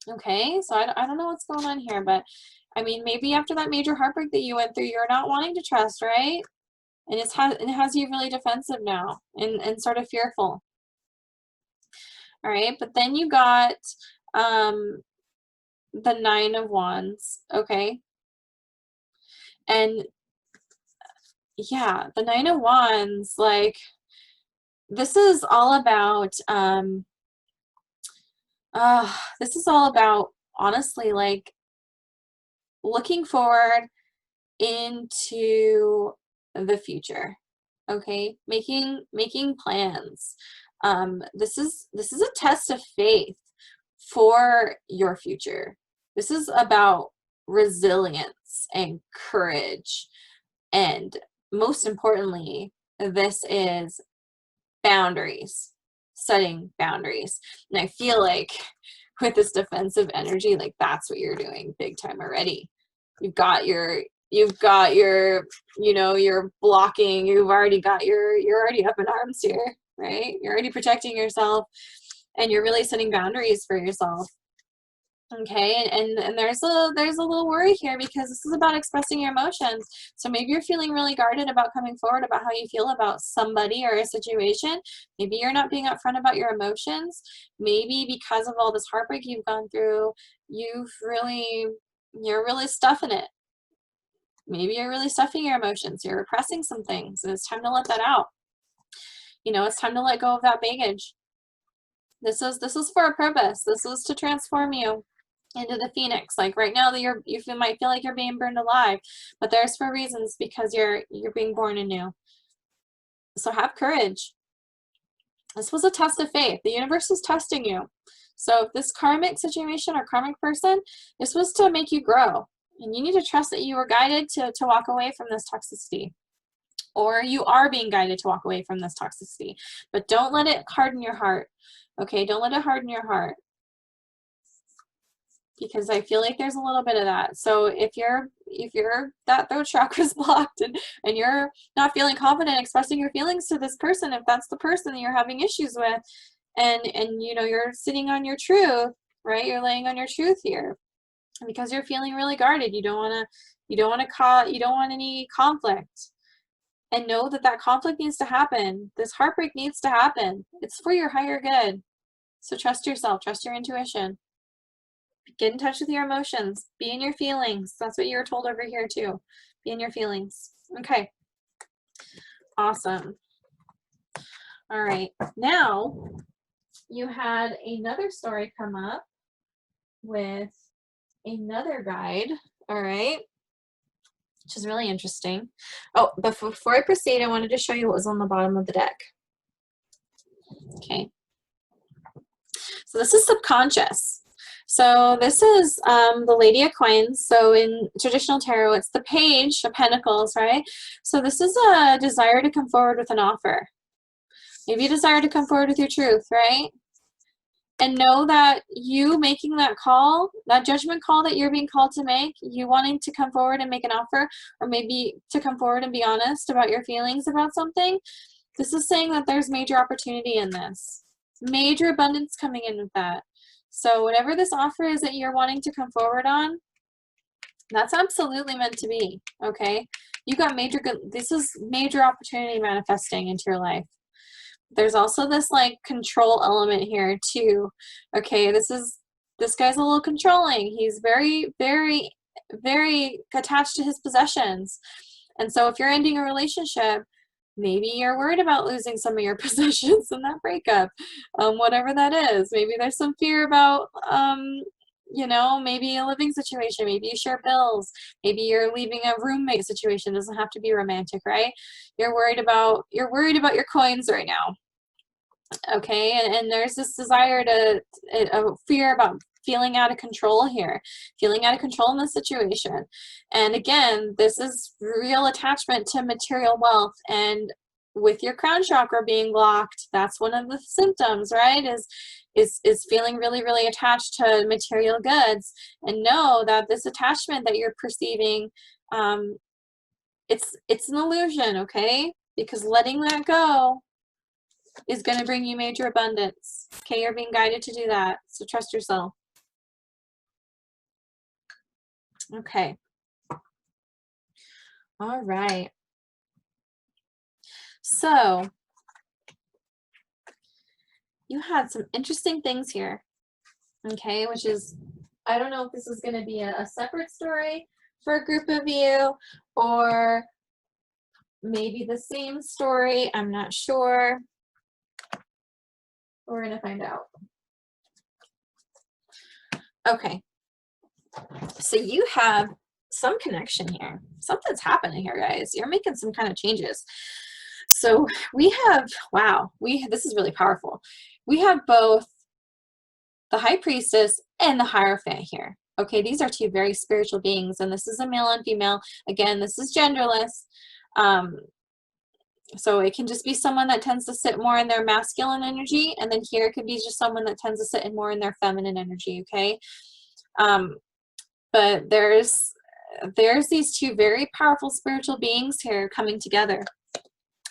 Okay, so I don't know what's going on here, but I mean, maybe after that major heartbreak that you went through, you're not wanting to trust, right? And it has you really defensive now and sort of fearful. All right, but then you got the Nine of Wands, okay? And yeah, the Nine of Wands, like, this is all about this is all about, honestly, like, looking forward into the future. Okay, making plans. This is a test of faith for your future. This is about resilience and courage, and most importantly, this is boundaries, setting boundaries. And I feel like with this defensive energy, like, that's what you're doing big time already. You've got your, you know, you're blocking, you're already up in arms here, right? You're already protecting yourself, and you're really setting boundaries for yourself. Okay, and there's a little worry here because this is about expressing your emotions. So maybe you're feeling really guarded about coming forward about how you feel about somebody or a situation. Maybe you're not being upfront about your emotions. Maybe because of all this heartbreak you've gone through, you're really stuffing it. Maybe you're really stuffing your emotions. You're repressing some things, and it's time to let that out. It's time to let go of that baggage. This is for a purpose. This is to transform you into the phoenix. Like right now that you might feel like you're being burned alive, but there's for reasons because you're being born anew. So have courage. This was a test of faith. The universe is testing you. So if this karmic situation or karmic person, this was to make you grow. And you need to trust that you were guided to walk away from this toxicity. Or you are being guided to walk away from this toxicity. But don't let it harden your heart. Okay, don't let it harden your heart. Because I feel like there's a little bit of that. So if that throat chakra is blocked and you're not feeling confident expressing your feelings to this person, if that's the person that you're having issues with, and you're sitting on your truth, right? You're laying on your truth here because you're feeling really guarded. You don't want any conflict. And know that conflict needs to happen. This heartbreak needs to happen. It's for your higher good. So trust yourself, trust your intuition. Get in touch with your emotions. Be in your feelings. That's what you were told over here too. Be in your feelings. Okay. Awesome. All right. Now, you had another story come up with another guide. All right. Which is really interesting. Oh, but before I proceed, I wanted to show you what was on the bottom of the deck. Okay. So this is subconscious. So this is the Lady of Coins. So in traditional tarot, it's the Page of Pentacles, right? So this is a desire to come forward with an offer. Maybe a desire to come forward with your truth, right? And know that you making that call, that judgment call that you're being called to make, you wanting to come forward and make an offer, or maybe to come forward and be honest about your feelings about something, this is saying that there's major opportunity in this. Major abundance coming in with that. So whatever this offer is that you're wanting to come forward on, that's absolutely meant to be, okay? You got this is major opportunity manifesting into your life. There's also this like control element here too. Okay, this guy's a little controlling. He's very, very, very attached to his possessions. And so if you're ending a relationship, maybe you're worried about losing some of your possessions in that breakup, whatever that is. Maybe there's some fear about, maybe a living situation. Maybe you share bills. Maybe you're leaving a roommate situation. It doesn't have to be romantic, right? You're worried about your coins right now. Okay, and there's this desire a fear about feeling out of control here, feeling out of control in this situation. And again, this is real attachment to material wealth. And with your crown chakra being blocked, that's one of the symptoms, right? Is feeling really, really attached to material goods. And know that this attachment that you're perceiving, it's an illusion, okay? Because letting that go is going to bring you major abundance. Okay, you're being guided to do that. So trust yourself. Okay. All right. So you had some interesting things here. Okay, which is, I don't know if this is going to be a separate story for a group of you or maybe the same story. I'm not sure. We're going to find out. Okay. So you have some connection here. Something's happening here, guys. You're making some kind of changes. So we have, this is really powerful. We have both the High Priestess and the Hierophant here. Okay, these are two very spiritual beings, and this is a male and female. Again, this is genderless. So it can just be someone that tends to sit more in their masculine energy, and then here it could be just someone that tends to sit in more in their feminine energy, okay? But there's these two very powerful spiritual beings here coming together.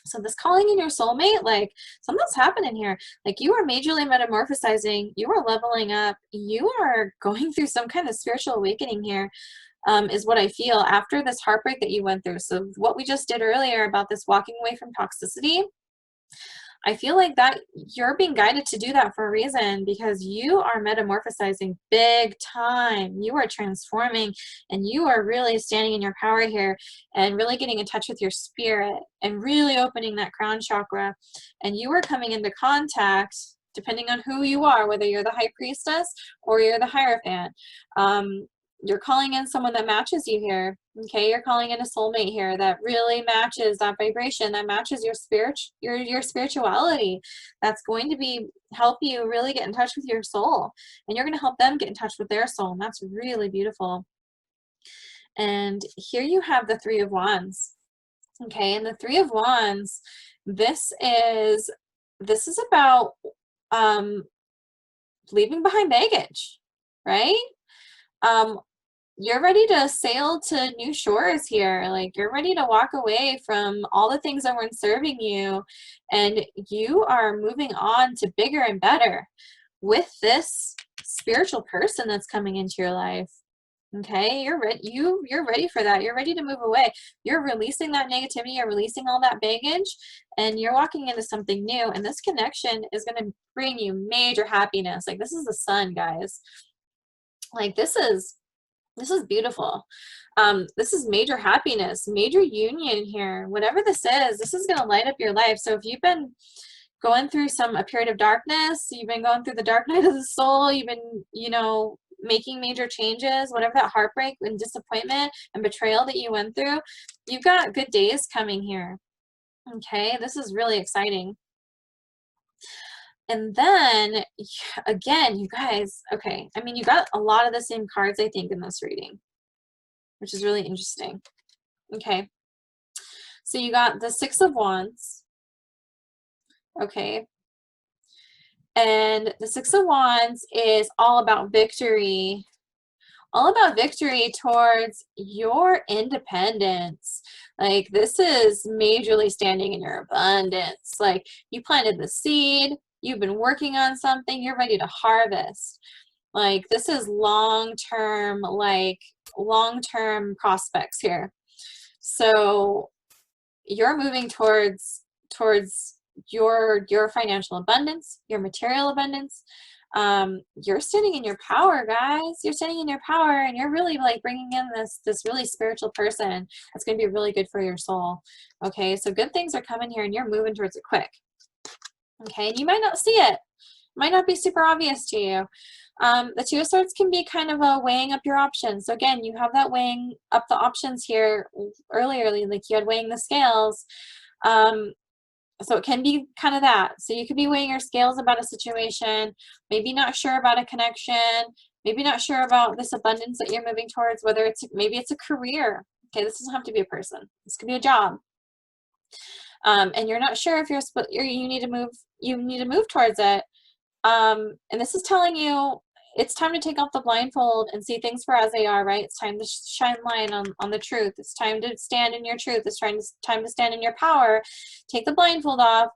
So this calling in your soulmate, like something's happening here. Like you are majorly metamorphosizing, you are leveling up, you are going through some kind of spiritual awakening here, is what I feel after this heartbreak that you went through. So what we just did earlier about this walking away from toxicity, I feel like that you're being guided to do that for a reason, because you are metamorphosizing big time. You are transforming, and you are really standing in your power here and really getting in touch with your spirit and really opening that crown chakra. And you are coming into contact, depending on who you are, whether you're the high priestess or you're the Hierophant. You're calling in someone that matches you here. Okay, you're calling in a soulmate here that really matches that vibration, that matches your your spirituality. That's going to be help you really get in touch with your soul, and you're going to help them get in touch with their soul, and that's really beautiful. And here you have the Three of Wands. Okay, and the Three of Wands, this is about leaving behind baggage, right? You're ready to sail to new shores here. Like you're ready to walk away from all the things that weren't serving you, and you are moving on to bigger and better with this spiritual person that's coming into your life. Okay, you're ready. You're ready for that. You're ready to move away. You're releasing that negativity. You're releasing all that baggage, and you're walking into something new. And this connection is going to bring you major happiness. Like this is the sun, guys. Like this is beautiful. This is major happiness, major union here. Whatever this is going to light up your life. So if you've been going through a period of darkness, you've been going through the dark night of the soul, you've been, making major changes, whatever that heartbreak and disappointment and betrayal that you went through, you've got good days coming here. Okay, this is really exciting. And then, again, you guys, okay, I mean, you got a lot of the same cards, I think, in this reading, which is really interesting. Okay, so you got the Six of Wands, okay, and the Six of Wands is all about victory towards your independence. Like this is majorly standing in your abundance. Like you planted the seed, you've been working on something, you're ready to harvest. Like this is long-term prospects here. So you're moving towards your financial abundance, your material abundance. You're standing in your power, guys. You're standing in your power, and you're really like bringing in this really spiritual person that's going to be really good for your soul. Okay, so good things are coming here, and you're moving towards it quick. Okay, and you might not see it. Might not be super obvious to you. The Two of Swords can be kind of a weighing up your options. So again, you have that weighing up the options here earlier, like you had weighing the scales. So it can be kind of that. So you could be weighing your scales about a situation, maybe not sure about a connection, maybe not sure about this abundance that you're moving towards, whether maybe it's a career. Okay, this doesn't have to be a person. This could be a job. And you're not sure if you need to move towards it. And this is telling you it's time to take off the blindfold and see things for as they are, right? It's time to shine light on the truth. It's time to stand in your truth. It's time to stand in your power. Take the blindfold off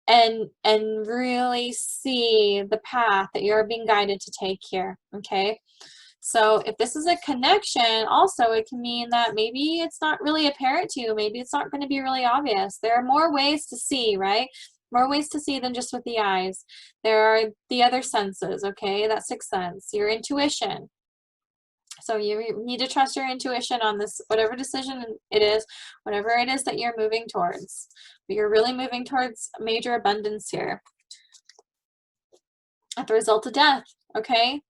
and really see the path that you're being guided to take here, okay? So if this is a connection, also it can mean that maybe it's not really apparent to you. Maybe it's not going to be really obvious. There are more ways to see, right? More ways to see than just with the eyes. There are the other senses, okay? That sixth sense, your intuition. So you need to trust your intuition on this, whatever decision it is, whatever it is that you're moving towards. But you're really moving towards major abundance here. At the result of death, okay?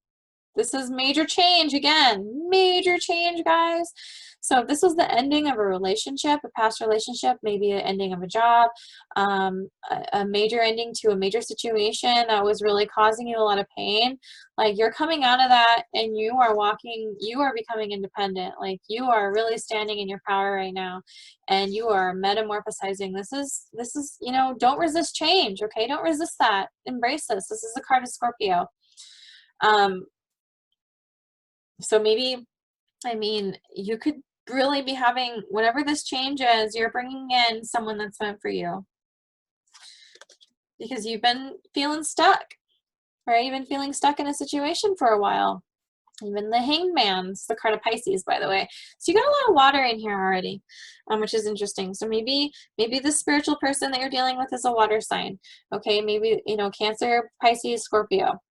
This is major change again. Major change, guys. So if this was the ending of a relationship, a past relationship, maybe an ending of a job, a major ending to a major situation that was really causing you a lot of pain, like you're coming out of that and you are becoming independent. Like you are really standing in your power right now and you are metamorphosizing. This is, don't resist change, okay? Don't resist that. Embrace this. This is the card of Scorpio. So maybe, you could really be having, whatever this change is, you're bringing in someone that's meant for you. Because you've been feeling stuck, right? You've been feeling stuck in a situation for a while. Even the Hangman's the card of Pisces, by the way. So you got a lot of water in here already, which is interesting. So maybe the spiritual person that you're dealing with is a water sign. Okay, maybe, you know, Cancer, Pisces, Scorpio.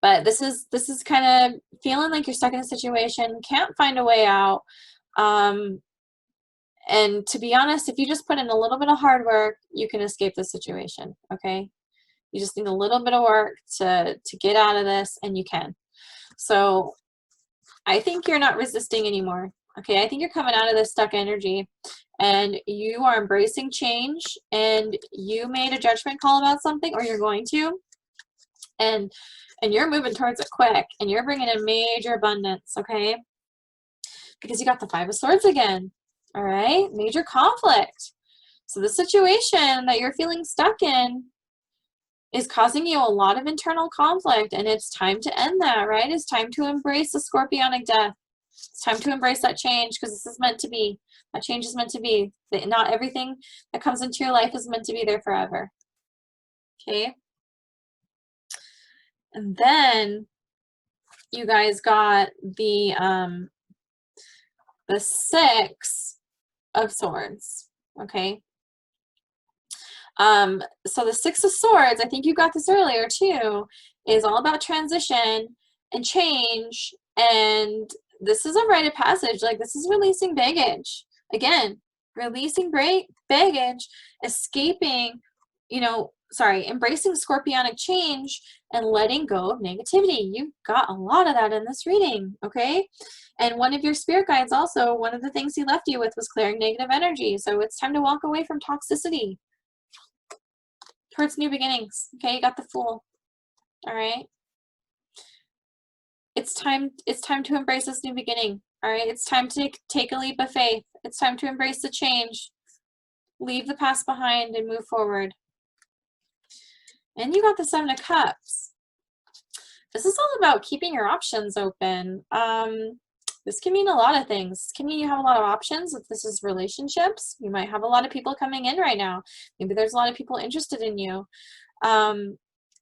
But this is kind of feeling like you're stuck in a situation, can't find a way out. And to be honest, if you just put in a little bit of hard work, you can escape the situation. Okay, you just need a little bit of work to get out of this, and you can. So I think you're not resisting anymore. Okay, I think you're coming out of this stuck energy, and you are embracing change, and you made a judgment call about something, or you're going to, and you're moving towards it quick, and you're bringing in major abundance. Okay, because you got the Five of Swords again. All right, major conflict. So the situation that you're feeling stuck in is causing you a lot of internal conflict, and it's time to end that, right? It's time to embrace the scorpionic death. It's time to embrace that change, because this is meant to be. That change is meant to be. Not everything that comes into your life is meant to be there forever. Okay? And then you guys got the Six of Swords. Okay? So the Six of Swords, I think you got this earlier too, is all about transition and change, and this is a rite of passage. Like, this is releasing baggage. Again, releasing baggage, escaping, embracing scorpionic change and letting go of negativity. You've got a lot of that in this reading, okay? And one of your spirit guides also, one of the things he left you with was clearing negative energy. So it's time to walk away from toxicity towards new beginnings. Okay, you got the Fool. All right. It's time to embrace this new beginning. All right. It's time to take a leap of faith. It's time to embrace the change. Leave the past behind and move forward. And you got the Seven of Cups. This is all about keeping your options open. This can mean a lot of things. This can mean you have a lot of options. If this is relationships, you might have a lot of people coming in right now. Maybe there's a lot of people interested in you.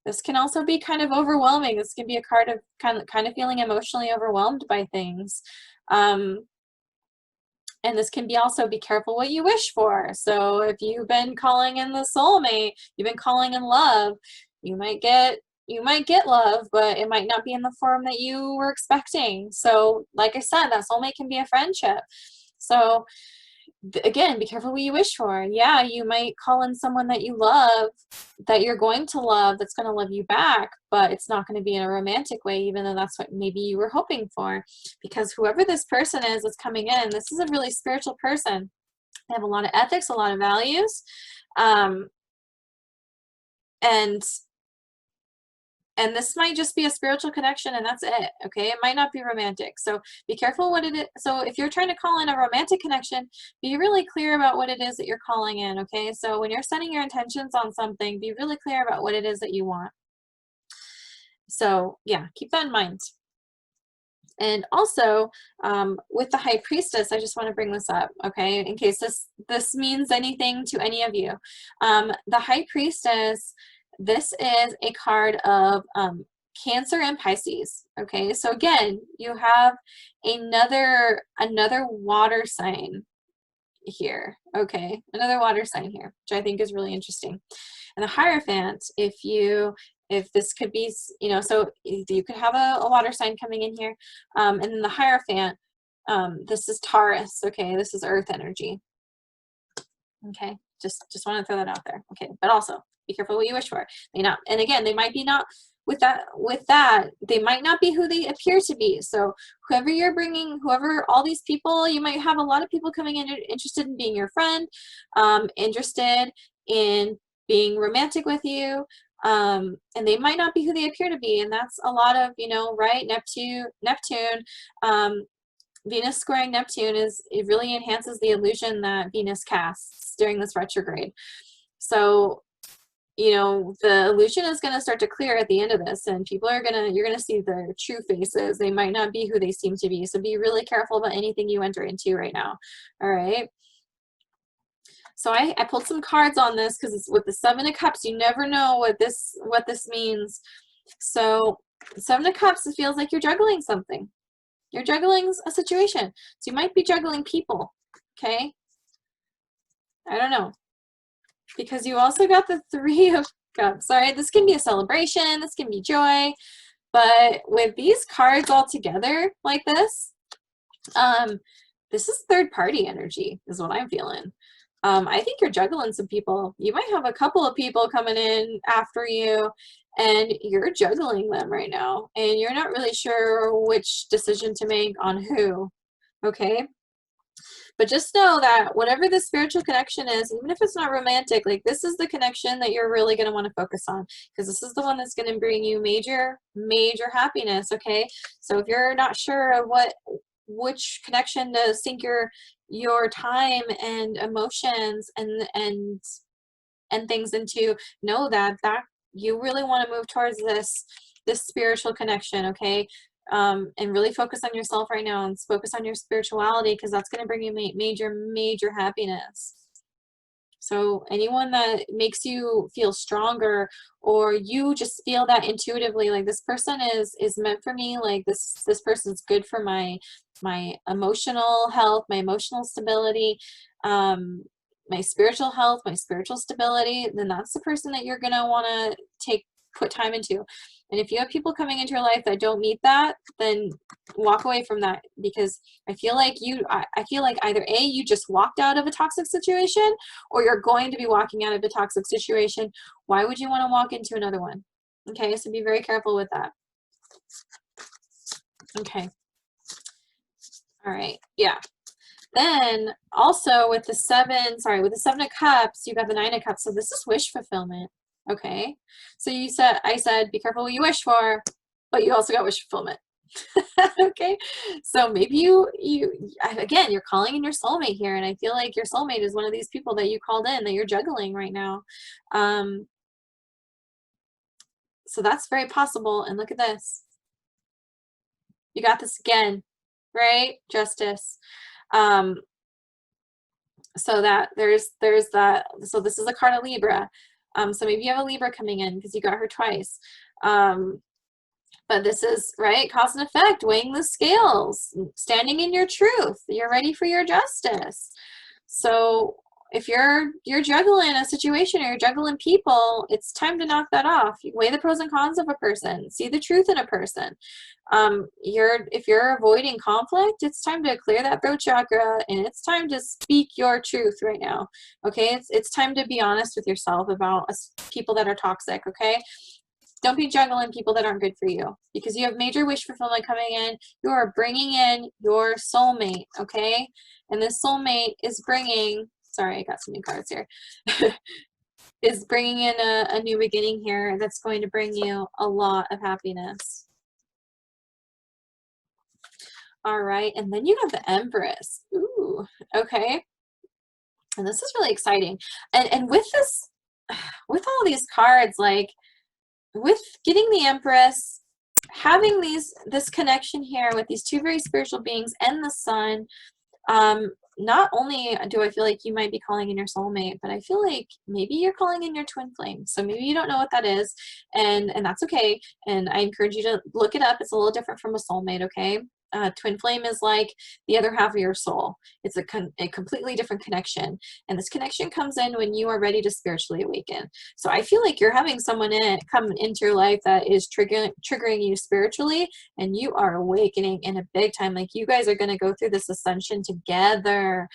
This can also be kind of overwhelming. This can be a card of kind of feeling emotionally overwhelmed by things. And this can be also, be careful what you wish for. So if you've been calling in the soulmate, you've been calling in love, you might get love, but it might not be in the form that you were expecting. So like I said, that soulmate can be a friendship. So again, be careful what you wish for. Yeah, you might call in someone that you love, that you're going to love, that's going to love you back, but it's not going to be in a romantic way, even though that's what maybe you were hoping for. Because whoever this person is that's coming in, this is a really spiritual person. They have a lot of ethics, a lot of values, and this might just be a spiritual connection, and that's it. Okay, it might not be romantic, so be careful what it is. So if you're trying to call in a romantic connection, be really clear about what it is that you're calling in. Okay, so when you're setting your intentions on something, be really clear about what it is that you want. So yeah, keep that in mind. And also, with the High Priestess, I just want to bring this up, okay, in case this means anything to any of you. The High Priestess, this is a card of Cancer and Pisces. Okay, so again, you have another water sign here. Okay, another water sign here, which I think is really interesting. And the Hierophant, if this could be, so you could have a water sign coming in here, and then the Hierophant, this is Taurus. Okay, this is Earth energy. Okay, just want to throw that out there. Okay, but also be careful what you wish for. And again, they might be not with that. They might not be who they appear to be. So whoever you're bringing, all these people, you might have a lot of people coming in interested in being your friend, interested in being romantic with you, and they might not be who they appear to be. And that's a lot of, right? Neptune. Venus squaring Neptune it really enhances the illusion that Venus casts during this retrograde. So you know, the illusion is going to start to clear at the end of this, and people are you're going to see their true faces. They might not be who they seem to be. So be really careful about anything you enter into right now. All right. So I pulled some cards on this because it's with the Seven of Cups. You never know what this means. So Seven of Cups, it feels like you're juggling something. You're juggling a situation. So you might be juggling people. Okay. I don't know. Because you also got the Three of Cups. All right, this can be a celebration, this can be joy, but with these cards all together like this is third party energy is what I'm feeling. I think you're juggling some people. You might have a couple of people coming in after you, and you're juggling them right now, and you're not really sure which decision to make on who. Okay. But just know that whatever the spiritual connection is, even if it's not romantic, like this is the connection that you're really going to want to focus on, because this is the one that's going to bring you major, major happiness. Okay. So if you're not sure of which connection to sink your time and emotions and things into, know that you really want to move towards this spiritual connection. Okay. And really focus on yourself right now and focus on your spirituality, because that's going to bring you major, major happiness. So anyone that makes you feel stronger, or you just feel that intuitively, like this person is meant for me, like this person's good for my emotional health, my emotional stability, my spiritual health, my spiritual stability, then that's the person that you're going to want to put time into. And if you have people coming into your life that don't meet that, then walk away from that, because I feel like I feel like either A, you just walked out of a toxic situation, or you're going to be walking out of a toxic situation. Why would you want to walk into another one? Okay, so be very careful with that. Okay. All right. Yeah. Then also with the Seven of Cups, you got the Nine of Cups. So this is wish fulfillment. Okay. So I said, be careful what you wish for, but you also got wish fulfillment. Okay. So maybe again, you're calling in your soulmate here. And I feel like your soulmate is one of these people that you called in that you're juggling right now. So that's very possible. And look at this. You got this again, right? Justice. So that there's that. So this is a card of Libra. So maybe you have a Libra coming in because you got her twice. But this is, right, cause and effect, weighing the scales, standing in your truth. You're ready for your justice. So if you're juggling a situation, or you're juggling people, it's time to knock that off. You weigh the pros and cons of a person, see the truth in a person. If you're avoiding conflict, it's time to clear that throat chakra, and it's time to speak your truth right now. Okay, it's time to be honest with yourself about people that are toxic. Okay. Don't be juggling people that aren't good for you, because you have major wish fulfillment coming in. You are bringing in your soulmate, okay? And this soulmate is bringing, sorry, I got some new cards here, is bringing in a new beginning here that's going to bring you a lot of happiness. All right, and then you have the Empress. Ooh, okay. And this is really exciting. And with this, with all these cards, like, with getting the Empress, having this connection here with these two very spiritual beings and the Sun, not only do I feel like you might be calling in your soulmate, but I feel like maybe you're calling in your twin flame. So maybe you don't know what that is, and that's okay. And I encourage you to look it up. It's a little different from a soulmate, okay? Twin flame is like the other half of your soul. It's a completely different connection. And this connection comes in when you are ready to spiritually awaken. So I feel like you're having someone come into your life that is triggering you spiritually, and you are awakening in a big time. Like, you guys are going to go through this ascension together,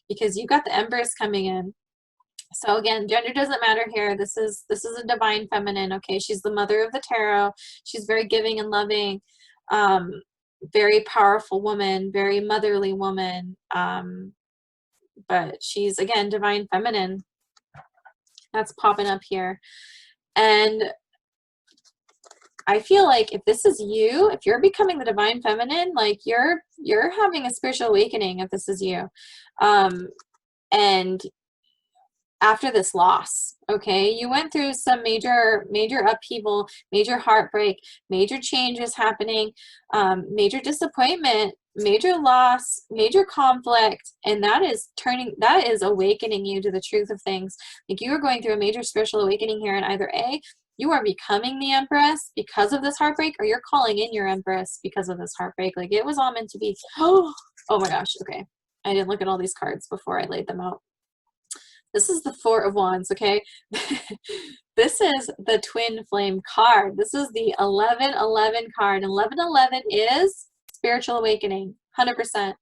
because you got the Empress coming in. So again, gender doesn't matter here. This is a divine feminine, okay? She's the mother of the tarot. She's very giving and loving. Very powerful woman, very motherly woman, but she's, again, divine feminine. That's popping up here. And I feel like if this is you, if you're becoming the divine feminine, like you're having a spiritual awakening if this is you. And after this loss, okay? You went through some major upheaval, major heartbreak, major changes happening, major disappointment, major loss, major conflict, and that is awakening you to the truth of things. Like, you are going through a major spiritual awakening here, and either A, you are becoming the Empress because of this heartbreak, or you're calling in your Empress because of this heartbreak. Like, it was all meant to be. Oh my gosh, okay. I didn't look at all these cards before I laid them out. This is the Four of Wands, okay? This is the Twin Flame card. This is the 1111 card. 1111 is spiritual awakening, 100%.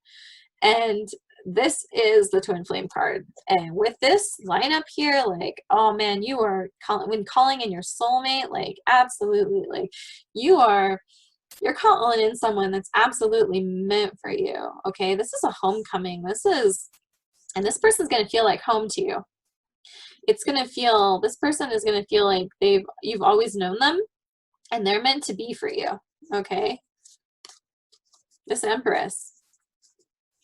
And this is the Twin Flame card. And with this lineup here, like, oh man, you are, when calling in your soulmate, like, absolutely, like, you're calling in someone that's absolutely meant for you, okay? This is a homecoming. And this person's going to feel like home to you. This person is going to feel like you've always known them, and they're meant to be for you, okay? This Empress.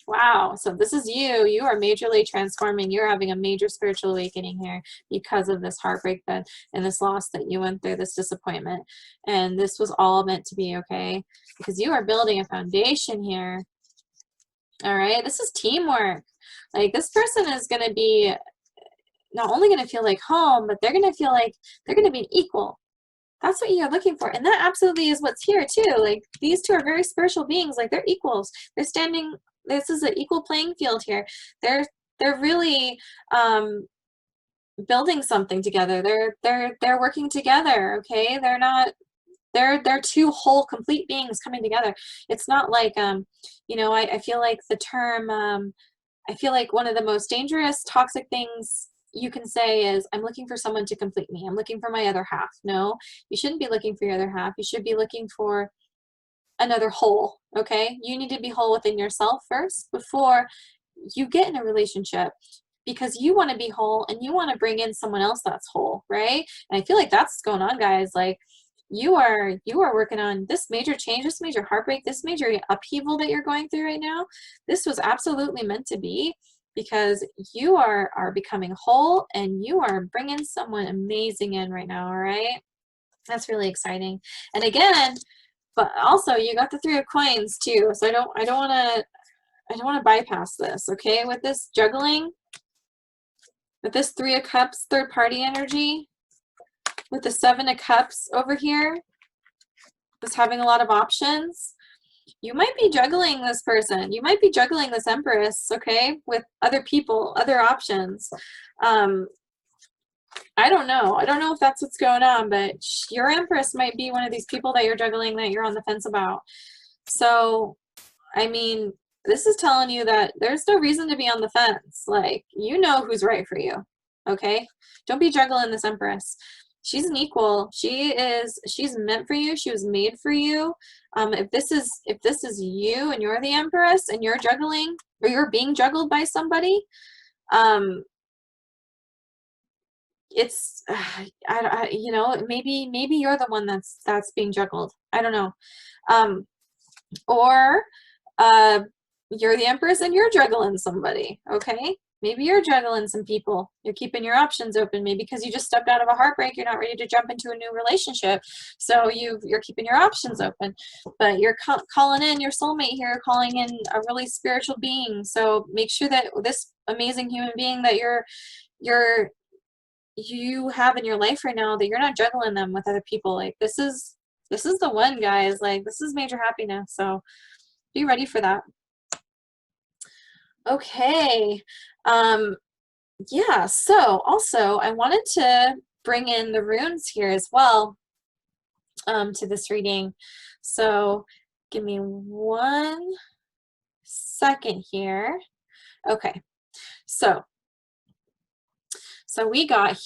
Wow. So this is you. You are majorly transforming. You're having a major spiritual awakening here because of this heartbreak and this loss that you went through, this disappointment. And this was all meant to be, okay? Because you are building a foundation here. All right? This is teamwork. Like, this person is going to be not only going to feel like home, but they're going to feel like they're going to be an equal. That's what you're looking for. And that absolutely is what's here too. Like, these two are very spiritual beings. Like, they're equals. They're standing, this is an equal playing field here. They're really building something together. They're working together, okay? They're two whole complete beings coming together. It's not like I feel like the term I feel like one of the most dangerous toxic things you can say is, I'm looking for someone to complete me. I'm looking for my other half. No, you shouldn't be looking for your other half. You should be looking for another whole, okay? You need to be whole within yourself first before you get in a relationship, because you want to be whole and you want to bring in someone else that's whole, right? And I feel like that's what's going on, guys. Like, you are working on this major change, this major heartbreak, this major upheaval that you're going through right now. This was absolutely meant to be, because you are becoming whole and you are bringing someone amazing in right now, all right? That's really exciting. And again, but also you got the Three of Coins too, so I don't want to bypass this, okay? With this juggling, with this Three of Cups, third party energy, with the Seven of Cups over here, this having a lot of options, you might be juggling this person. You might be juggling this Empress, okay, with other people, other options. I don't know. I don't know if that's what's going on, but your Empress might be one of these people that you're juggling that you're on the fence about. So, I mean, this is telling you that there's no reason to be on the fence. Like, you know who's right for you, okay? Don't be juggling this Empress. She's an equal. She's meant for you. She was made for you. If this is you and you're the Empress and you're juggling, or you're being juggled by somebody, it's maybe you're the one that's being juggled. I don't know. Or you're the Empress and you're juggling somebody, okay? Maybe you're juggling some people. You're keeping your options open. Maybe because you just stepped out of a heartbreak, you're not ready to jump into a new relationship. So you're keeping your options open. But you're calling in your soulmate here, calling in a really spiritual being. So make sure that this amazing human being that you have in your life right now, that you're not juggling them with other people. Like, this is the one, guys. Like, this is major happiness. So be ready for that. Okay. Yeah, so also I wanted to bring in the runes here as well to this reading. So give me 1 second here. Okay. So we got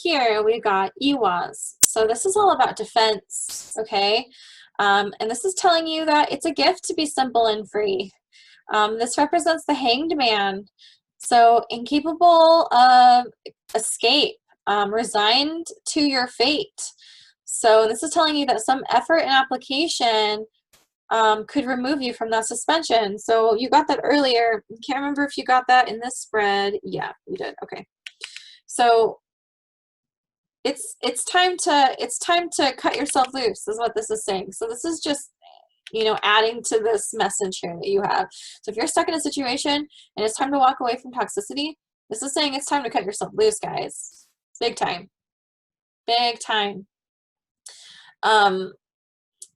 Iwas. So this is all about defense, okay? And this is telling you that it's a gift to be simple and free. This represents the Hanged Man. So incapable of escape, resigned to your fate. So this is telling you that some effort and application could remove you from that suspension. So you got that earlier. Can't remember if you got that in this spread. Yeah, you did. Okay. So it's time to cut yourself loose is what this is saying. So this is just, you know, adding to this message here that you have. So if you're stuck in a situation and it's time to walk away from toxicity, this is saying it's time to cut yourself loose, guys. Big time. Big time.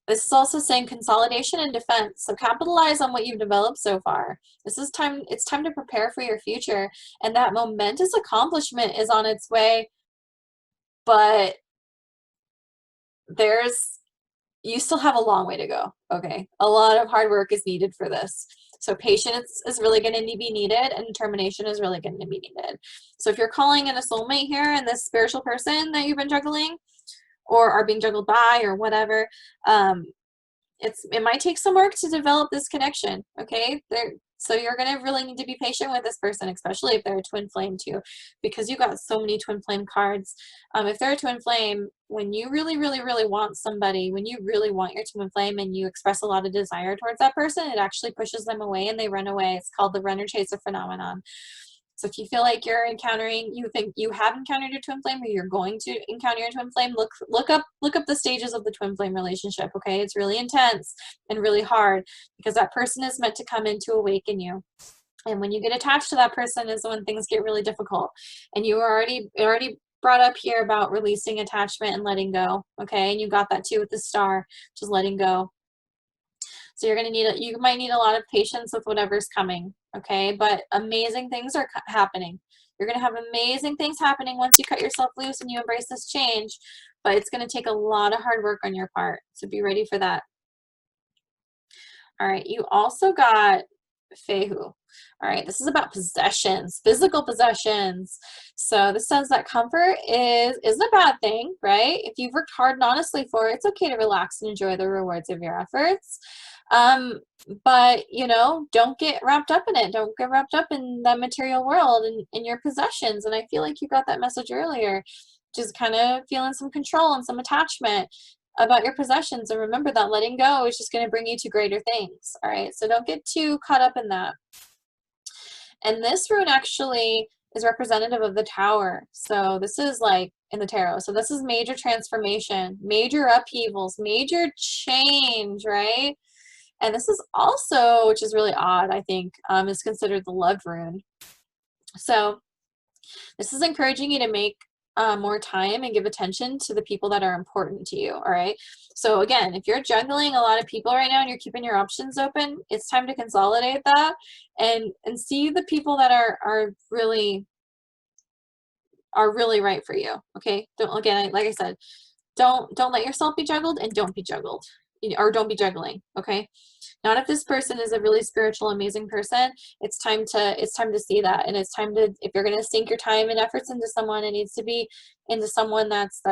This is also saying consolidation and defense. So capitalize on what you've developed so far. This is time, it's time to prepare for your future. And that momentous accomplishment is on its way, but you still have a long way to go, okay? A lot of hard work is needed for this. So patience is really going to be needed, and determination is really going to be needed. So if you're calling in a soulmate here and this spiritual person that you've been juggling or are being juggled by or whatever, it might take some work to develop this connection, okay? So you're going to really need to be patient with this person, especially if they're a twin flame too, because you got so many twin flame cards. If they're a twin flame, when you really, really, really want somebody, when you really want your twin flame and you express a lot of desire towards that person, it actually pushes them away and they run away. It's called the runner-chaser phenomenon. So if you feel like you think you have encountered your twin flame or you're going to encounter your twin flame, look up the stages of the twin flame relationship, okay? It's really intense and really hard because that person is meant to come in to awaken you. And when you get attached to that person is when things get really difficult. And you already brought up here about releasing attachment and letting go, okay? And you got that too with the star, just letting go. So you might need a lot of patience with whatever's coming, okay? But amazing things are happening. You're going to have amazing things happening once you cut yourself loose and you embrace this change, but it's going to take a lot of hard work on your part. So be ready for that. All right, you also got Fehu. All right, this is about possessions, physical possessions. So this says that comfort isn't a bad thing, right? If you've worked hard and honestly for it, it's okay to relax and enjoy the rewards of your efforts. But you know, don't get wrapped up in it. Don't get wrapped up in the material world and in your possessions. And I feel like you got that message earlier, just kind of feeling some control and some attachment about your possessions. And remember that letting go is just going to bring you to greater things. All right, so don't get too caught up in that. And this rune actually is representative of the Tower. So this is like in the tarot. So this is major transformation, major upheavals, major change, right? And this is also, which is really odd, I think, is considered the love rune. So this is encouraging you to make more time and give attention to the people that are important to you, all right? So again, if you're juggling a lot of people right now and you're keeping your options open, it's time to consolidate that and see the people that are really right for you, okay? Like I said, don't let yourself be juggled and don't be juggled, or don't be juggling, okay? Not if this person is a really spiritual, amazing person. It's time to see that, and it's time to, if you're going to sink your time and efforts into someone, it needs to be into someone that's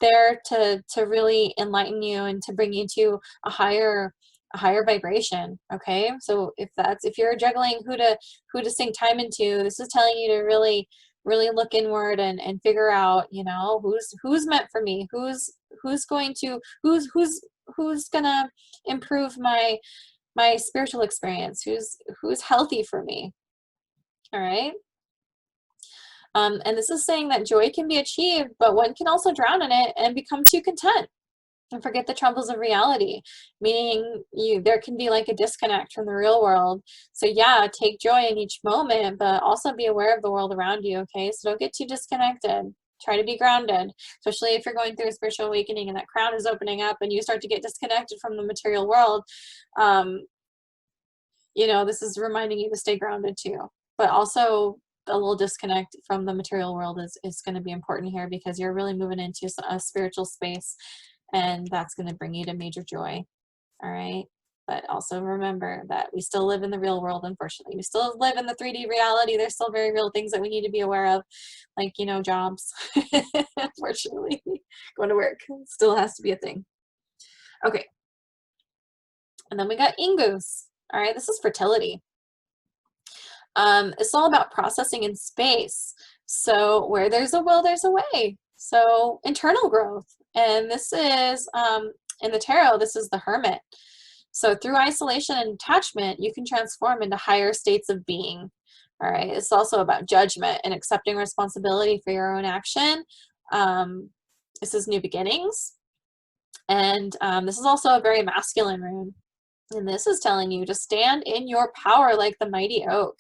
there to really enlighten you and to bring you to a higher vibration, okay? So if you're juggling who to sink time into, this is telling you to really look inward and figure out, you know, who's meant for me, who's gonna improve my spiritual experience, who's healthy for me. All right. And this is saying that joy can be achieved, but one can also drown in it and become too content and forget the troubles of reality, meaning there can be like a disconnect from the real world. So yeah, take joy in each moment, but also be aware of the world around you, okay? So don't get too disconnected. Try to be grounded, especially if you're going through a spiritual awakening and that crown is opening up and you start to get disconnected from the material world. You know, this is reminding you to stay grounded too, but also a little disconnect from the material world is going to be important here because you're really moving into a spiritual space, and that's going to bring you to major joy. All right. But also remember that we still live in the real world, unfortunately. We still live in the 3D reality. There's still very real things that we need to be aware of, like, you know, jobs. Unfortunately, going to work still has to be a thing. Okay. And then we got Ingus. All right, this is fertility. It's all about processing in space. So where there's a will, there's a way. So internal growth. And this is, in the tarot, this is the Hermit. So through isolation and attachment, you can transform into higher states of being. All right. It's also about judgment and accepting responsibility for your own action. This is new beginnings. And this is also a very masculine rune. And this is telling you to stand in your power like the mighty oak.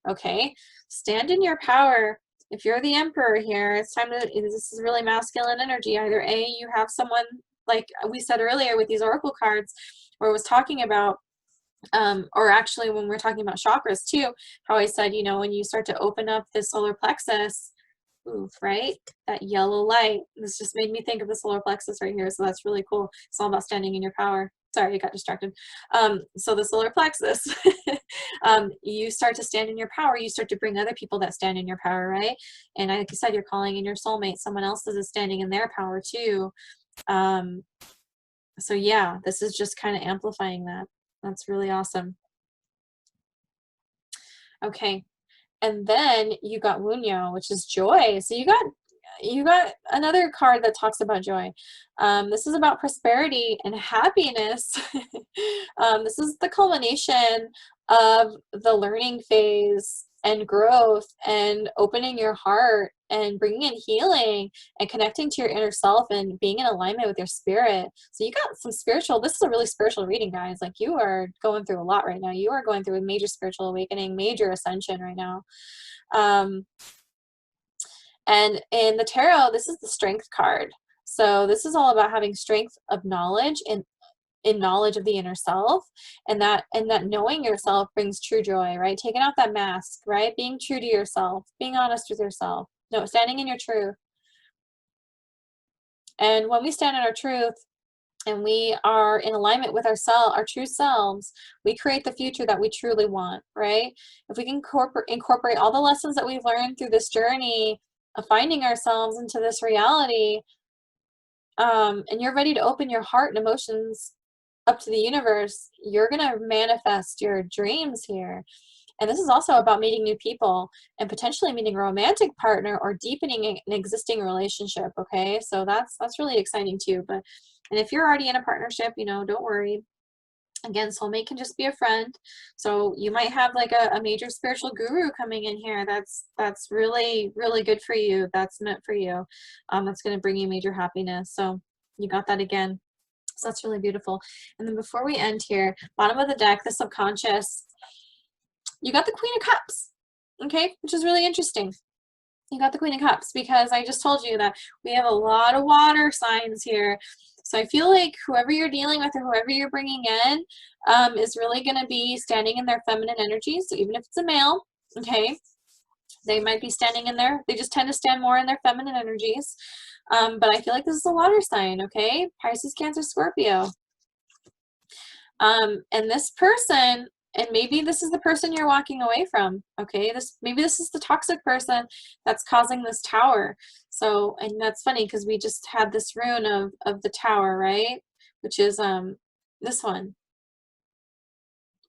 Okay? Stand in your power. If you're the emperor here, it's time to, this is really masculine energy. Either A, you have someone, like we said earlier with these oracle cards, where it was talking about, or actually when we're talking about chakras too, how I said, you know, when you start to open up the solar plexus, oof, right? That yellow light. This just made me think of the solar plexus right here. So that's really cool. It's all about standing in your power. Sorry, I got distracted. So the solar plexus, you start to stand in your power. You start to bring other people that stand in your power, right? And like I said, you're calling in your soulmate. Someone else is standing in their power too. So yeah, this is just kind of amplifying that. That's really awesome. Okay. And then you got Wunyo, which is joy. So you got another card that talks about joy. This is about prosperity and happiness. This is the culmination of the learning phase and growth and opening your heart and bringing in healing and connecting to your inner self and being in alignment with your spirit. So you got some spiritual, this is a really spiritual reading, guys. Like, you are going through a lot right now. You are going through a major spiritual awakening, major ascension right now. And in the tarot, this is the strength card. So this is all about having strength of knowledge and in knowledge of the inner self, and that knowing yourself brings true joy, right? Taking out that mask, right? Being true to yourself, being honest with yourself, no, standing in your truth. And when we stand in our truth and we are in alignment with our true selves, we create the future that we truly want, right? If we can incorporate all the lessons that we've learned through this journey of finding ourselves into this reality, and you're ready to open your heart and emotions up to the universe, you're going to manifest your dreams here. And this is also about meeting new people and potentially meeting a romantic partner or deepening an existing relationship. Okay, so that's really exciting too. And if you're already in a partnership, you know, don't worry. Again, soulmate can just be a friend. So you might have like a major spiritual guru coming in here. That's really, really good for you. That's meant for you. That's going to bring you major happiness. So you got that again. So that's really beautiful. And then before we end here, bottom of the deck, the subconscious, you got the Queen of Cups, okay, which is really interesting. You got the Queen of Cups because I just told you that we have a lot of water signs here. So I feel like whoever you're dealing with or whoever you're bringing in is really going to be standing in their feminine energy. So even if it's a male, okay, they might be standing in there. They just tend to stand more in their feminine energies. But I feel like this is a water sign, okay? Pisces, Cancer, Scorpio. And this person, and maybe this is the person you're walking away from, okay? Maybe this is the toxic person that's causing this tower. So, and that's funny because we just had this rune of the tower, right? Which is this one,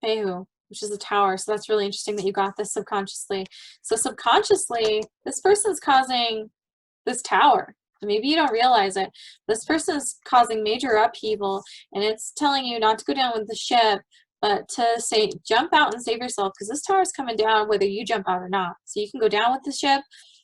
Pehu, which is the tower. So that's really interesting that you got this subconsciously. So subconsciously, this person's causing this tower. Maybe you don't realize it. This person is causing major upheaval, and it's telling you not to go down with the ship, but to say, jump out and save yourself, because this tower is coming down whether you jump out or not. So you can go down with the ship,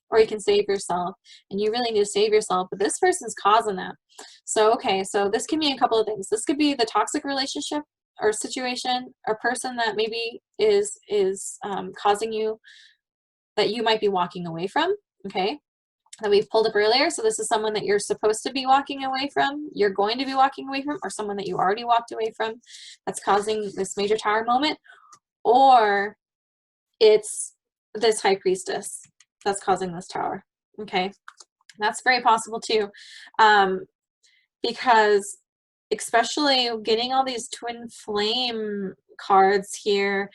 or you can save yourself, and you really need to save yourself, but this person's causing that. So, okay, so this can be a couple of things. This could be the toxic relationship or situation, or person that maybe is causing you, that you might be walking away from, okay? That we've pulled up earlier. So this is someone that you're supposed to be walking away from, you're going to be walking away from, or someone that you already walked away from that's causing this major tower moment, or it's this high priestess that's causing this tower. Okay, that's very possible too, because especially getting all these twin flame cards here,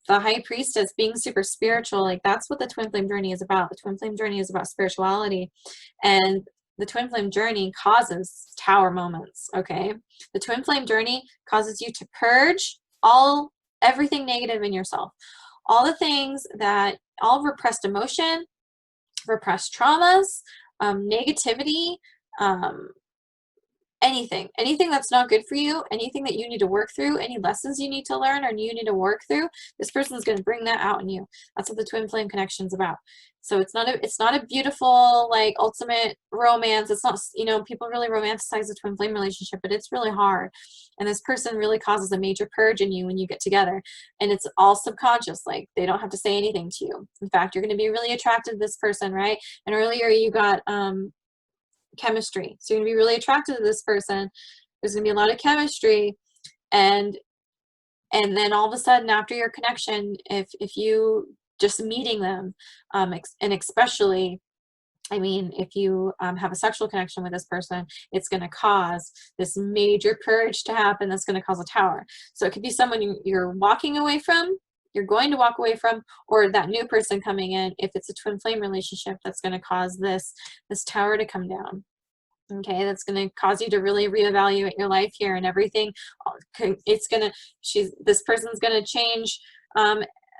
the high priestess being super spiritual, like that's what the twin flame journey is about. The twin flame journey is about spirituality, and the twin flame journey causes tower moments. Okay, the twin flame journey causes you to purge everything negative in yourself, all the things that, all repressed emotion, repressed traumas, negativity, anything that's not good for you, anything that you need to work through, any lessons you need to learn or you need to work through, this person is going to bring that out in you. That's what the twin flame connection is about. So it's not a beautiful, like, ultimate romance. It's not, you know, people really romanticize the twin flame relationship, but it's really hard. And this person really causes a major purge in you when you get together. And it's all subconscious. Like, they don't have to say anything to you. In fact, you're going to be really attracted to this person, right? And earlier you got chemistry. So you're going to be really attracted to this person. There's going to be a lot of chemistry. And then all of a sudden, after your connection, if you just meeting them, and especially, I mean, if you have a sexual connection with this person, it's going to cause this major purge to happen that's going to cause a tower. So it could be someone you're walking away from, you're going to walk away from, or that new person coming in. If it's a twin flame relationship, that's going to cause this tower to come down. Okay, that's going to cause you to really reevaluate your life here and everything. It's going to, this person's going to change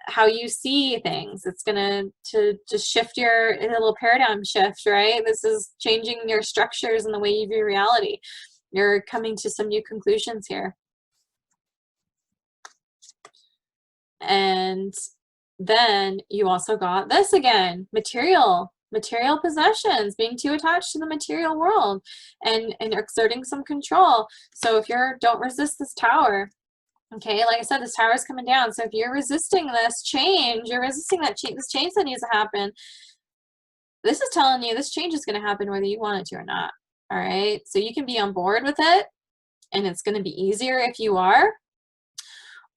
how you see things. It's going to just shift a little paradigm shift, right? This is changing your structures and the way you view reality. You're coming to some new conclusions here. And then you also got this again, material possessions, being too attached to the material world and exerting some control. So if don't resist this tower, okay, like I said, this tower is coming down. So if you're resisting this change, you're resisting this change that needs to happen, this is telling you this change is going to happen whether you want it to or not. All right, so you can be on board with it, and it's going to be easier if you are,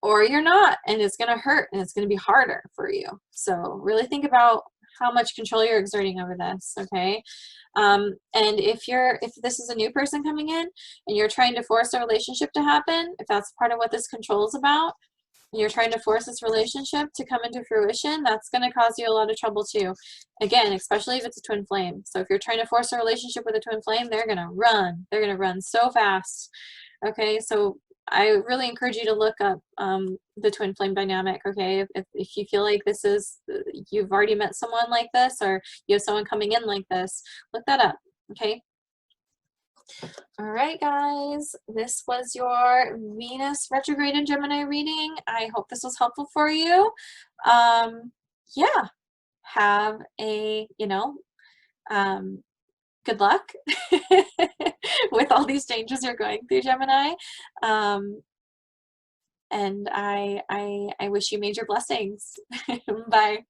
or you're not, and it's going to hurt, and it's going to be harder for you. So really think about how much control you're exerting over this, okay? And if this is a new person coming in and you're trying to force a relationship to happen, if that's part of what this control is about, and you're trying to force this relationship to come into fruition, that's going to cause you a lot of trouble too. Again, especially if it's a twin flame. So if you're trying to force a relationship with a twin flame, they're going to run. They're going to run so fast. Okay, so I really encourage you to look up the twin flame dynamic, okay? If you feel like you've already met someone like this, or you have someone coming in like this, look that up, okay? All right, guys, this was your Venus retrograde in Gemini reading. I hope this was helpful for you. Yeah, have a, good luck with all these changes you're going through, Gemini. And I wish you major blessings. Bye.